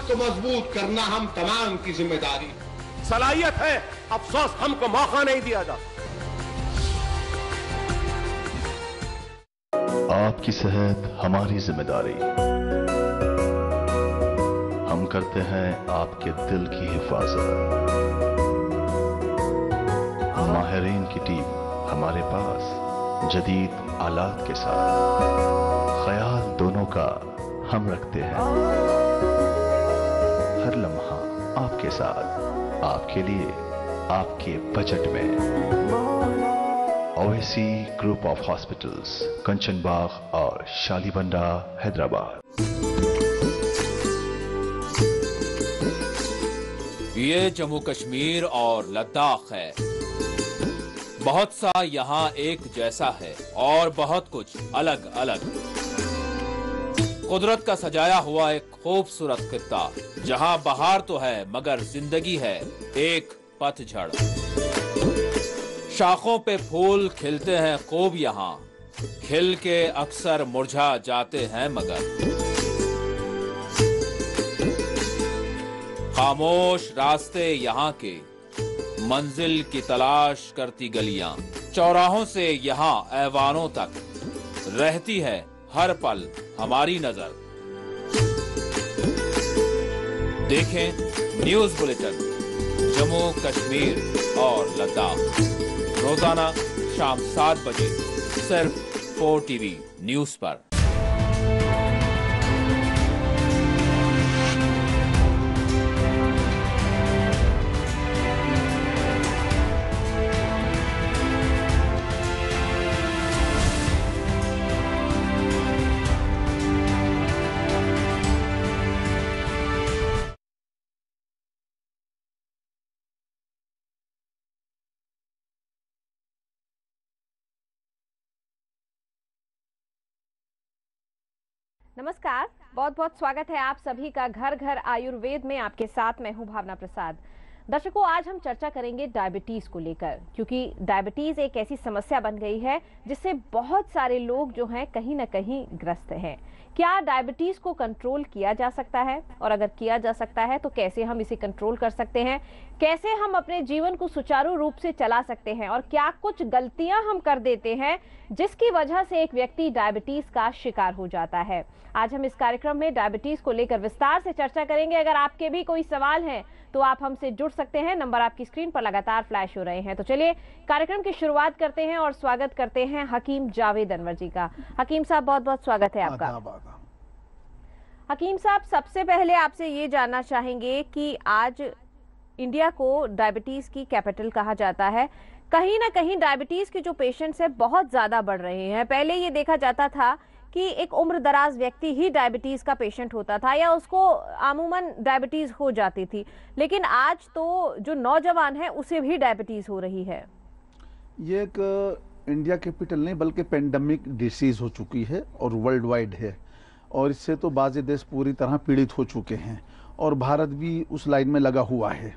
को मजबूत करना हम तमाम की जिम्मेदारी। सलाहियत है, अफसोस हमको मौका नहीं दिया जाता। आपकी सेहत हमारी जिम्मेदारी। हम करते हैं आपके दिल की हिफाजत। माहिरीन की टीम हमारे पास जदीद आलात के साथ। ख्याल दोनों का हम रखते हैं। हर लम्हा आपके साथ, आपके लिए, आपके बजट में। ओएसी ग्रुप ऑफ हॉस्पिटल्स, कंचन बाग और शालीबंडा, हैदराबाद। ये जम्मू कश्मीर और लद्दाख है। बहुत सा यहाँ एक जैसा है और बहुत कुछ अलग अलग। कुदरत का सजाया हुआ एक खूबसूरत खित्ता, जहाँ बहार तो है मगर जिंदगी है एक पतझड़। शाखों पे फूल खिलते हैं खूब यहाँ, खिल के अक्सर मुरझा जाते हैं मगर। खामोश रास्ते यहाँ के, मंजिल की तलाश करती गलियां। चौराहों से यहाँ ऐवानों तक रहती है हर पल हमारी नजर। देखें न्यूज बुलेटिन जम्मू कश्मीर और लद्दाख रोजाना शाम 7 बजे सिर्फ 4TV न्यूज पर। नमस्कार, बहुत बहुत स्वागत है आप सभी का घर घर आयुर्वेद में। आपके साथ मैं हूं भावना प्रसाद। दर्शकों, आज हम चर्चा करेंगे डायबिटीज को लेकर, क्योंकि डायबिटीज एक ऐसी समस्या बन गई है जिससे बहुत सारे लोग जो हैं कहीं ना कहीं ग्रस्त हैं। क्या डायबिटीज को कंट्रोल किया जा सकता है, और अगर किया जा सकता है तो कैसे हम इसे कंट्रोल कर सकते हैं, कैसे हम अपने जीवन को सुचारू रूप से चला सकते हैं, और क्या कुछ गलतियां हम कर देते हैं जिसकी वजह से एक व्यक्ति डायबिटीज का शिकार हो जाता है। आज हम इस कार्यक्रम में डायबिटीज को लेकर विस्तार से चर्चा करेंगे। अगर आपके भी कोई सवाल हैं तो आप हमसे जुड़ सकते हैं। नंबर आपकी स्क्रीन पर लगातार फ्लैश हो रहे हैं। तो चलिए कार्यक्रम की शुरुआत करते हैं और स्वागत करते हैं हकीम जावेद अनवर जी का। हकीम साहब, बहुत बहुत स्वागत है आपका। हकीम साहब, सबसे पहले आपसे ये जानना चाहेंगे कि आज इंडिया को डायबिटीज की कैपिटल कहा जाता है। कहीं ना कहीं डायबिटीज के जो पेशेंट्स हैं बहुत ज्यादा बढ़ रहे हैं। पहले ये देखा जाता था कि एक उम्र दराज व्यक्ति ही डायबिटीज का पेशेंट होता था या उसको अमूमन डायबिटीज हो जाती थी, लेकिन आज तो जो नौजवान है उसे भी डायबिटीज हो रही है। ये एक इंडिया कैपिटल नहीं बल्कि पेंडेमिक डिसीज हो चुकी है और वर्ल्ड वाइड है, और इससे तो बाज़ देश पूरी तरह पीड़ित हो चुके हैं और भारत भी उस लाइन में लगा हुआ है।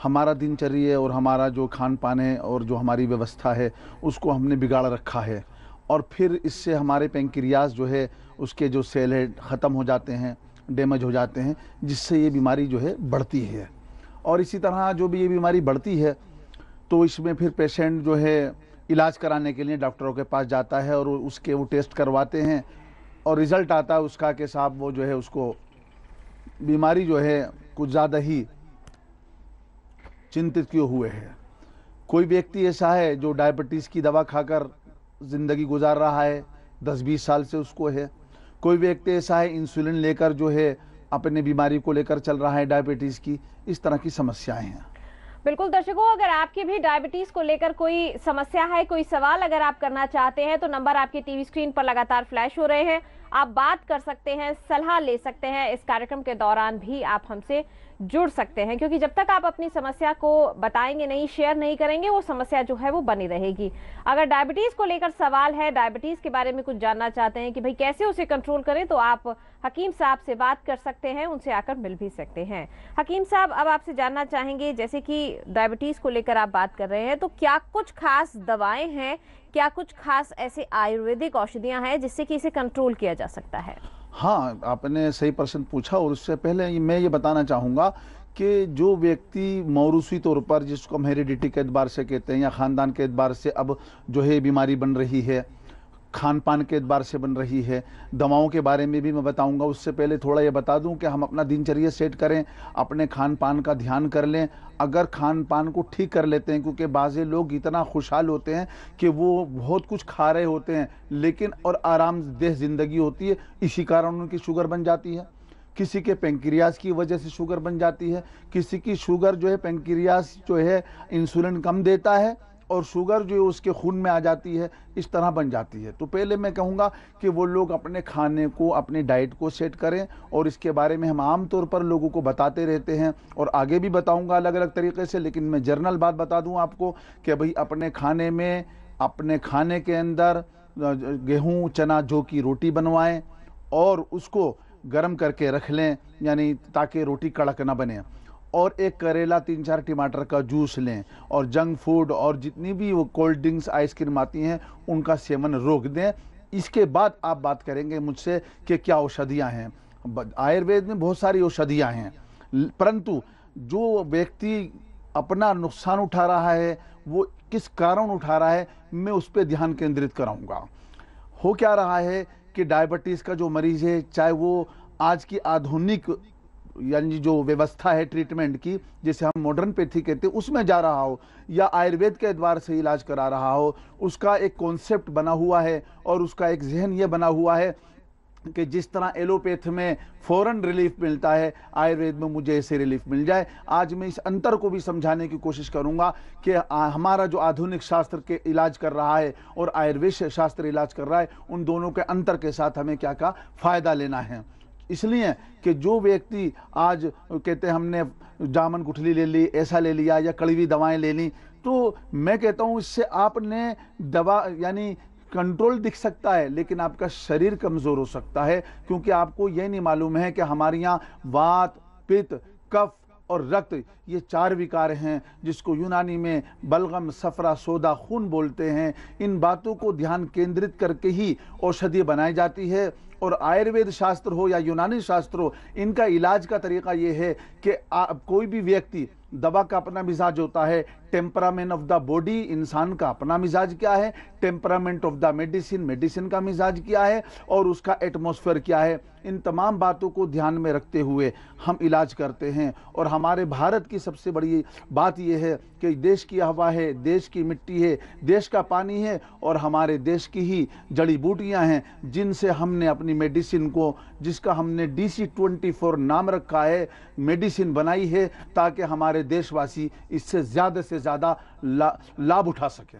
हमारा दिनचर्या और हमारा जो खान पान है और जो हमारी व्यवस्था है उसको हमने बिगाड़ रखा है, और फिर इससे हमारे पेंक्रियाज जो है उसके जो सेल है ख़त्म हो जाते हैं, डैमेज हो जाते हैं, जिससे ये बीमारी जो है बढ़ती है। और इसी तरह जो भी ये बीमारी बढ़ती है तो इसमें फिर पेशेंट जो है इलाज कराने के लिए डॉक्टरों के पास जाता है और उसके वो टेस्ट करवाते हैं और रिज़ल्ट आता है उसका कि साहब वो जो है उसको बीमारी जो है कुछ ज़्यादा ही चिंतित क्यों हुए हैं। कोई व्यक्ति ऐसा है जो डायबिटीज़ की दवा खाकर ज़िंदगी गुजार रहा है, 10-20 साल से उसको है। कोई व्यक्ति ऐसा है इंसुलिन लेकर जो है अपने बीमारी को लेकर चल रहा है, डायबिटीज़ की, इस तरह की समस्याएं हैं। बिल्कुल दर्शकों, अगर आपकी भी डायबिटीज को लेकर कोई समस्या है, कोई सवाल अगर आप करना चाहते हैं तो नंबर आपके टीवी स्क्रीन पर लगातार फ्लैश हो रहे हैं। आप बात कर सकते हैं, सलाह ले सकते हैं। इस कार्यक्रम के दौरान भी आप हमसे जुड़ सकते हैं, क्योंकि जब तक आप अपनी समस्या को बताएंगे नहीं, शेयर नहीं करेंगे, वो समस्या जो है वो बनी रहेगी। अगर डायबिटीज को लेकर सवाल है, डायबिटीज के बारे में कुछ जानना चाहते हैं कि भाई कैसे उसे कंट्रोल करें, तो आप हकीम साहब से बात कर सकते हैं, उनसे आकर मिल भी सकते हैं। हकीम साहब, अब आपसे जानना चाहेंगे, जैसे कि डायबिटीज को लेकर आप बात कर रहे हैं, तो क्या कुछ खास दवाएं हैं, क्या कुछ खास ऐसे आयुर्वेदिक औषधियां हैं जिससे कि इसे कंट्रोल किया जा सकता है? हाँ, आपने सही प्रश्न पूछा। और उससे पहले मैं ये बताना चाहूँगा कि जो व्यक्ति मौरूसी तौर पर, जिसको हम हेरिडिटी के एतबार से कहते हैं या ख़ानदान के एतबार से अब जो है बीमारी बन रही है, खान पान के एतबार से बन रही है, दवाओं के बारे में भी मैं बताऊंगा। उससे पहले थोड़ा ये बता दूं कि हम अपना दिनचर्या सेट करें, अपने खान पान का ध्यान कर लें। अगर खान पान को ठीक कर लेते हैं, क्योंकि बाज़े लोग इतना खुशहाल होते हैं कि वो बहुत कुछ खा रहे होते हैं लेकिन और आरामदेह ज़िंदगी होती है, इसी कारण उनकी शुगर बन जाती है। किसी के पेंक्रियाज की वजह से शुगर बन जाती है, किसी की शुगर जो है पेंक्रियाज जो है इंसुलिन कम देता है और शुगर जो है उसके खून में आ जाती है, इस तरह बन जाती है। तो पहले मैं कहूँगा कि वो लोग अपने खाने को, अपनी डाइट को सेट करें, और इसके बारे में हम आम तौर पर लोगों को बताते रहते हैं और आगे भी बताऊँगा अलग अलग तरीके से। लेकिन मैं जनरल बात बता दूँ आपको कि भाई अपने खाने में, अपने खाने के अंदर गेहूँ, चना, जौ की रोटी बनवाएं और उसको गर्म करके रख लें, यानी ताकि रोटी कड़क ना बने। और एक करेला, 3-4 टमाटर का जूस लें, और जंक फूड और जितनी भी वो कोल्ड ड्रिंक्स, आइसक्रीम आती हैं, उनका सेवन रोक दें। इसके बाद आप बात करेंगे मुझसे कि क्या औषधियाँ हैं। आयुर्वेद में बहुत सारी औषधियाँ हैं, परंतु जो व्यक्ति अपना नुकसान उठा रहा है, वो किस कारण उठा रहा है, मैं उस पर ध्यान केंद्रित कराऊंगा। हो क्या रहा है कि डायबिटीज़ का जो मरीज है, चाहे वो आज की आधुनिक यानी जो व्यवस्था है ट्रीटमेंट की, जिसे हम मॉडर्न पैथी कहते हैं, उसमें जा रहा हो या आयुर्वेद के एतबार से इलाज करा रहा हो, उसका एक कॉन्सेप्ट बना हुआ है और उसका एक जहन ये बना हुआ है कि जिस तरह एलोपैथ में फ़ौरन रिलीफ मिलता है, आयुर्वेद में मुझे ऐसे रिलीफ मिल जाए। आज मैं इस अंतर को भी समझाने की कोशिश करूंगा कि हमारा जो आधुनिक शास्त्र के इलाज कर रहा है और आयुर्वेद शास्त्र इलाज कर रहा है, उन दोनों के अंतर के साथ हमें क्या क्या फ़ायदा लेना है। इसलिए कि जो व्यक्ति आज कहते हैं हमने जामन गुठली ले ली, ऐसा ले लिया या कड़वी दवाएं ले ली, तो मैं कहता हूँ इससे आपने दवा यानी कंट्रोल दिख सकता है, लेकिन आपका शरीर कमज़ोर हो सकता है, क्योंकि आपको ये नहीं मालूम है कि हमारे यहाँ वात, पित्त, कफ और रक्त, ये 4 विकार हैं जिसको यूनानी में बलगम, सफरा, सोदा, खून बोलते हैं। इन बातों को ध्यान केंद्रित करके ही औषधि बनाई जाती है। और आयुर्वेद शास्त्र हो या यूनानी शास्त्र हो, इनका इलाज का तरीका ये है कि कोई भी व्यक्ति, दवा का अपना मिजाज होता है, टेम्परामेंट ऑफ द बॉडी, इंसान का अपना मिजाज क्या है, temperament of the medicine, medicine का मिजाज क्या है, और उसका एटमॉस्फेयर क्या है। इन तमाम बातों को ध्यान में रखते हुए हम इलाज करते हैं। और हमारे भारत की सबसे बड़ी बात यह है कि देश की हवा है, देश की मिट्टी है, देश का पानी है, और हमारे देश की ही जड़ी बूटियां हैं जिनसे हमने अपनी मेडिसिन को, जिसका हमने DC-24 नाम रखा है, मेडिसिन बनाई है ताकि हमारे देशवासी इससे ज़्यादा से ज़्यादा लाभ उठा सकें।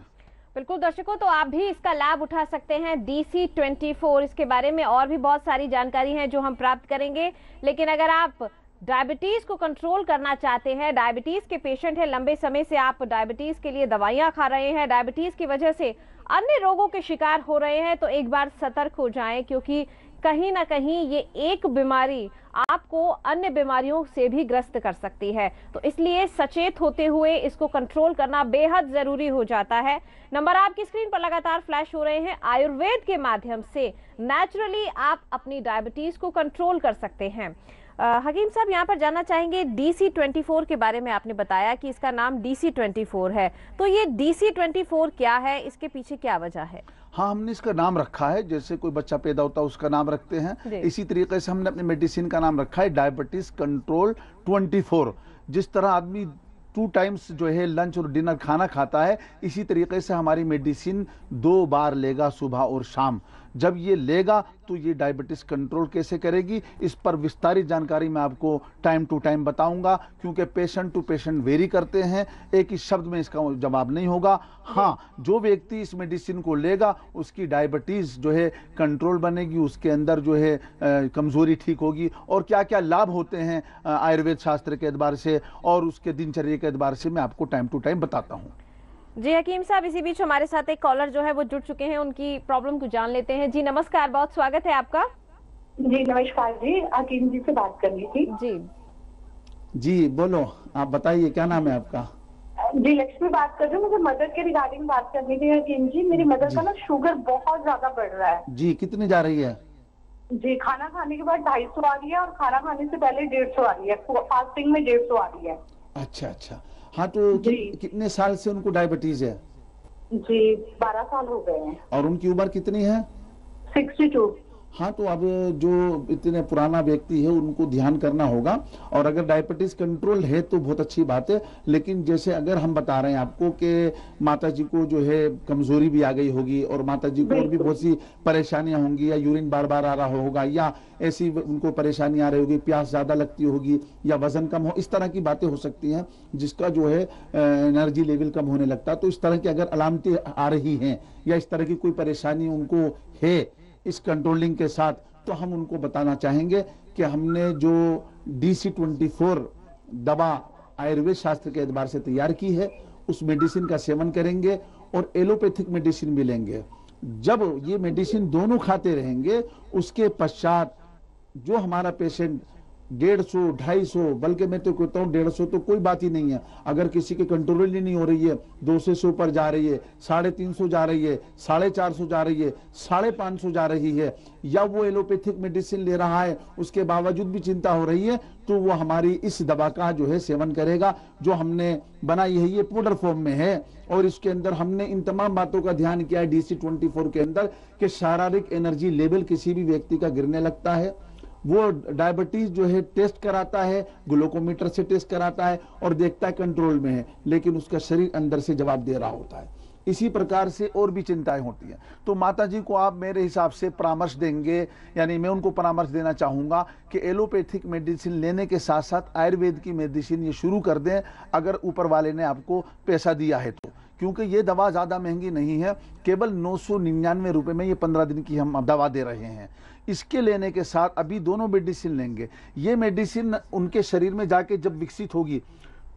बिल्कुल दर्शकों, तो आप भी इसका लाभ उठा सकते हैं DC-24। इसके बारे में और भी बहुत सारी जानकारी है जो हम प्राप्त करेंगे। लेकिन अगर आप डायबिटीज को कंट्रोल करना चाहते हैं, डायबिटीज के पेशेंट हैं, लंबे समय से आप डायबिटीज के लिए दवाइयां खा रहे हैं, डायबिटीज की वजह से अन्य रोगों के शिकार हो रहे हैं, तो एक बार सतर्क हो जाएं, क्योंकि कहीं ना कहीं ये एक बीमारी आपको अन्य बीमारियों से भी ग्रस्त कर सकती है। तो इसलिए सचेत होते हुए इसको कंट्रोल करना बेहद जरूरी हो जाता है। नंबर आपकी स्क्रीन पर लगातार फ्लैश हो रहे हैं। आयुर्वेद के माध्यम से नेचुरली आप अपनी डायबिटीज को कंट्रोल कर सकते हैं। हकीम साहब, यहाँ पर जानना चाहेंगे, DC-24 के बारे में आपने बताया कि इसका नाम DC-24 है, तो ये DC-24 क्या है, इसके पीछे क्या वजह है? हाँ, हमने इसका नाम रखा है, जैसे कोई बच्चा पैदा होता है उसका नाम रखते हैं, इसी तरीके से हमने अपने मेडिसिन का नाम रखा है डायबिटीज कंट्रोल 24। जिस तरह आदमी 2 टाइम्स जो है लंच और डिनर खाना खाता है, इसी तरीके से हमारी मेडिसिन 2 बार लेगा, सुबह और शाम। जब ये लेगा तो ये डायबिटीज कंट्रोल कैसे करेगी, इस पर विस्तारित जानकारी मैं आपको टाइम टू टाइम बताऊंगा, क्योंकि पेशेंट टू पेशेंट वेरी करते हैं, एक ही शब्द में इसका जवाब नहीं होगा। हाँ, जो व्यक्ति इस मेडिसिन को लेगा उसकी डायबिटीज जो है कंट्रोल बनेगी, उसके अंदर जो है कमजोरी ठीक होगी, और क्या क्या लाभ होते हैं आयुर्वेद शास्त्र के एतबार से और उसके दिनचर्या के एतबार से मैं आपको टाइम टू टाइम बताता हूँ। जी हकीम साहब, इसी बीच हमारे साथ एक कॉलर जो है वो जुड़ चुके हैं, उनकी प्रॉब्लम को जान लेते हैं। जी नमस्कार, बहुत स्वागत है आपका। जी नमस्कार जी, हकीम जी से बात करनी थी। जी बोलो, आप बताइए क्या नाम है आपका? जी लक्ष्मी बात कर रही हूँ, मुझे मदर के रिगार्डिंग बात करनी थी हकीम जी। मेरी मदर का ना शुगर बहुत ज्यादा बढ़ रहा है। जी कितनी जा रही है? जी खाना खाने के बाद 250 आ रही है और खाना खाने से पहले 150 आ रही है, फास्टिंग में 150 आ रही है। अच्छा अच्छा, हाँ तो कितने साल से उनको डायबिटीज है? जी 12 साल हो गए हैं। और उनकी उम्र कितनी है? 62। हाँ तो अब जो इतने पुराना व्यक्ति है उनको ध्यान करना होगा, और अगर डायबिटीज कंट्रोल है तो बहुत अच्छी बात है। लेकिन जैसे अगर हम बता रहे हैं आपको कि माता जी को जो है कमजोरी भी आ गई होगी, और माता जी को और भी बहुत सी परेशानियां होंगी, या यूरिन बार बार आ रहा होगा, या ऐसी उनको परेशानी आ रही होगी, प्यास ज्यादा लगती होगी, या वजन कम हो, इस तरह की बातें हो सकती हैं जिसका जो है एनर्जी लेवल कम होने लगता है। तो इस तरह की अगर अलामतें आ रही हैं या इस तरह की कोई परेशानी उनको है इस कंट्रोलिंग के साथ, तो हम उनको बताना चाहेंगे कि हमने जो DC-24 दवा आयुर्वेद शास्त्र के एतबार से तैयार की है, उस मेडिसिन का सेवन करेंगे और एलोपैथिक मेडिसिन भी लेंगे। जब ये मेडिसिन दोनों खाते रहेंगे, उसके पश्चात जो हमारा पेशेंट 150, 250, बल्कि मैं तो कहता हूँ 150 तो कोई बात ही नहीं है। अगर किसी के कंट्रोल ही नहीं हो रही है, 200 से ऊपर जा रही है, 350 जा रही है, 450 जा रही है, 550 जा रही है, या वो एलोपैथिक मेडिसिन ले रहा है उसके बावजूद भी चिंता हो रही है, तो वो हमारी इस दवा का जो है सेवन करेगा, जो हमने बनाई है। ये पाउडर फॉर्म में है और इसके अंदर हमने इन तमाम बातों का ध्यान किया है DC-24 के अंदर कि शारीरिक एनर्जी लेवल किसी भी व्यक्ति का गिरने लगता है, वो डायबिटीज जो है टेस्ट कराता है, ग्लूकोमीटर से टेस्ट कराता है और देखता है कंट्रोल में है, लेकिन उसका शरीर अंदर से जवाब दे रहा होता है। इसी प्रकार से और भी चिंताएं होती हैं। तो माता जी को आप मेरे हिसाब से परामर्श देंगे, यानी मैं उनको परामर्श देना चाहूँगा कि एलोपैथिक मेडिसिन लेने के साथ साथ आयुर्वेद की मेडिसिन ये शुरू कर दें, अगर ऊपर वाले ने आपको पैसा दिया है तो, क्योंकि ये दवा ज़्यादा महंगी नहीं है, केवल 999 रुपये में ये 15 दिन की हम दवा दे रहे हैं। इसके लेने के साथ अभी दोनों मेडिसिन लेंगे, ये मेडिसिन उनके शरीर में जाके जब विकसित होगी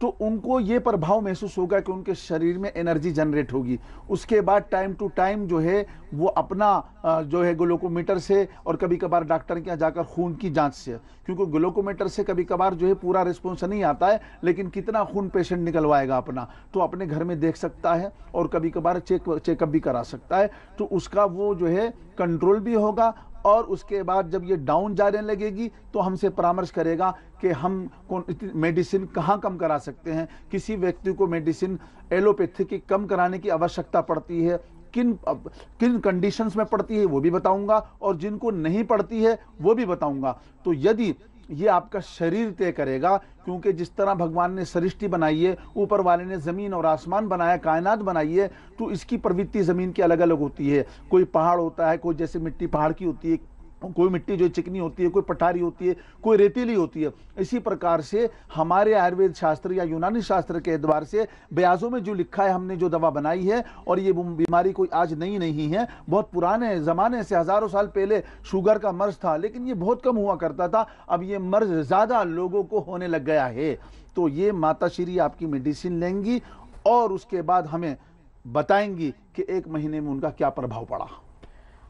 तो उनको ये प्रभाव महसूस होगा कि उनके शरीर में एनर्जी जनरेट होगी। उसके बाद टाइम टू टाइम जो है वो अपना जो है ग्लूकोमीटर से और कभी कभार डॉक्टर के यहाँ जाकर खून की जांच से, क्योंकि ग्लूकोमीटर से कभी कभार जो है पूरा रिस्पॉन्स नहीं आता है, लेकिन कितना खून पेशेंट निकलवाएगा अपना, तो अपने घर में देख सकता है और कभी कभार चेकअप भी करा सकता है। तो उसका वो जो है कंट्रोल भी होगा, और उसके बाद जब ये डाउन जाने लगेगी तो हमसे परामर्श करेगा कि हम कौन मेडिसिन कहाँ कम करा सकते हैं, किसी व्यक्ति को मेडिसिन एलोपैथी की कम कराने की आवश्यकता पड़ती है, किन कंडीशंस में पड़ती है वो भी बताऊंगा, और जिनको नहीं पड़ती है वो भी बताऊंगा। तो यदि ये आपका शरीर तय करेगा, क्योंकि जिस तरह भगवान ने सृष्टि बनाई है, ऊपर वाले ने जमीन और आसमान बनाया, कायनात बनाई है, तो इसकी प्रवृत्ति जमीन की अलग अलग होती है। कोई पहाड़ होता है, कोई जैसे मिट्टी पहाड़ की होती है, कोई मिट्टी जो चिकनी होती है, कोई पठारी होती है, कोई रेतीली होती है। इसी प्रकार से हमारे आयुर्वेद शास्त्र या यूनानी शास्त्र के एतबार से ब्याजों में जो लिखा है, हमने जो दवा बनाई है, और ये बीमारी कोई आज नई नहीं है, बहुत पुराने ज़माने से हज़ारों साल पहले शुगर का मर्ज था, लेकिन ये बहुत कम हुआ करता था, अब ये मर्ज ज़्यादा लोगों को होने लग गया है। तो ये माता श्री आपकी मेडिसिन लेंगी और उसके बाद हमें बताएंगी कि 1 महीने में उनका क्या प्रभाव पड़ा।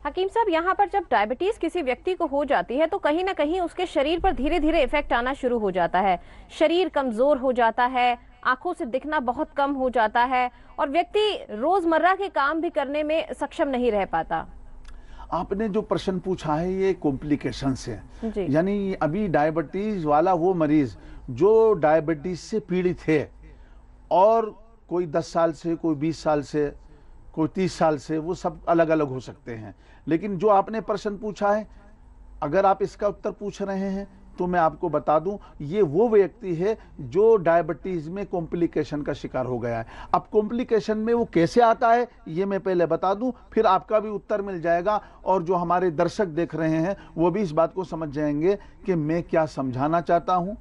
हकीम साहब, यहाँ पर जब डायबिटीज किसी व्यक्ति को हो जाती है तो कहीं ना कहीं उसके शरीर पर धीरे धीरे इफेक्ट आना शुरू हो जाता है, शरीर कमजोर हो जाता है, आंखों से दिखना बहुत कम हो जाता है और व्यक्ति रोजमर्रा के काम भी करने में सक्षम नहीं रह पाता। आपने जो प्रश्न पूछा है ये कॉम्प्लिकेशंस है, यानी अभी डायबिटीज वाला वो मरीज जो डायबिटीज से पीड़ित है और कोई 10 साल से, कोई 20 साल से, कोई 30 साल से, वो सब अलग अलग हो सकते हैं। लेकिन जो आपने प्रश्न पूछा है, अगर आप इसका उत्तर पूछ रहे हैं तो मैं आपको बता दूं ये वो व्यक्ति है जो डायबिटीज में कॉम्प्लिकेशन का शिकार हो गया है। अब कॉम्प्लिकेशन में वो कैसे आता है ये मैं पहले बता दूं, फिर आपका भी उत्तर मिल जाएगा और जो हमारे दर्शक देख रहे हैं वो भी इस बात को समझ जाएंगे कि मैं क्या समझाना चाहता हूं,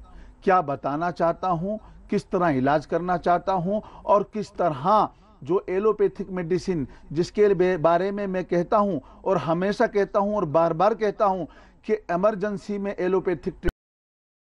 क्या बताना चाहता हूं, किस तरह इलाज करना चाहता हूं और किस तरह जो एलोपैथिक मेडिसिन जिसके बारे में मैं कहता हूं और हमेशा कहता हूं और बार बार कहता हूं कि इमरजेंसी में एलोपैथिक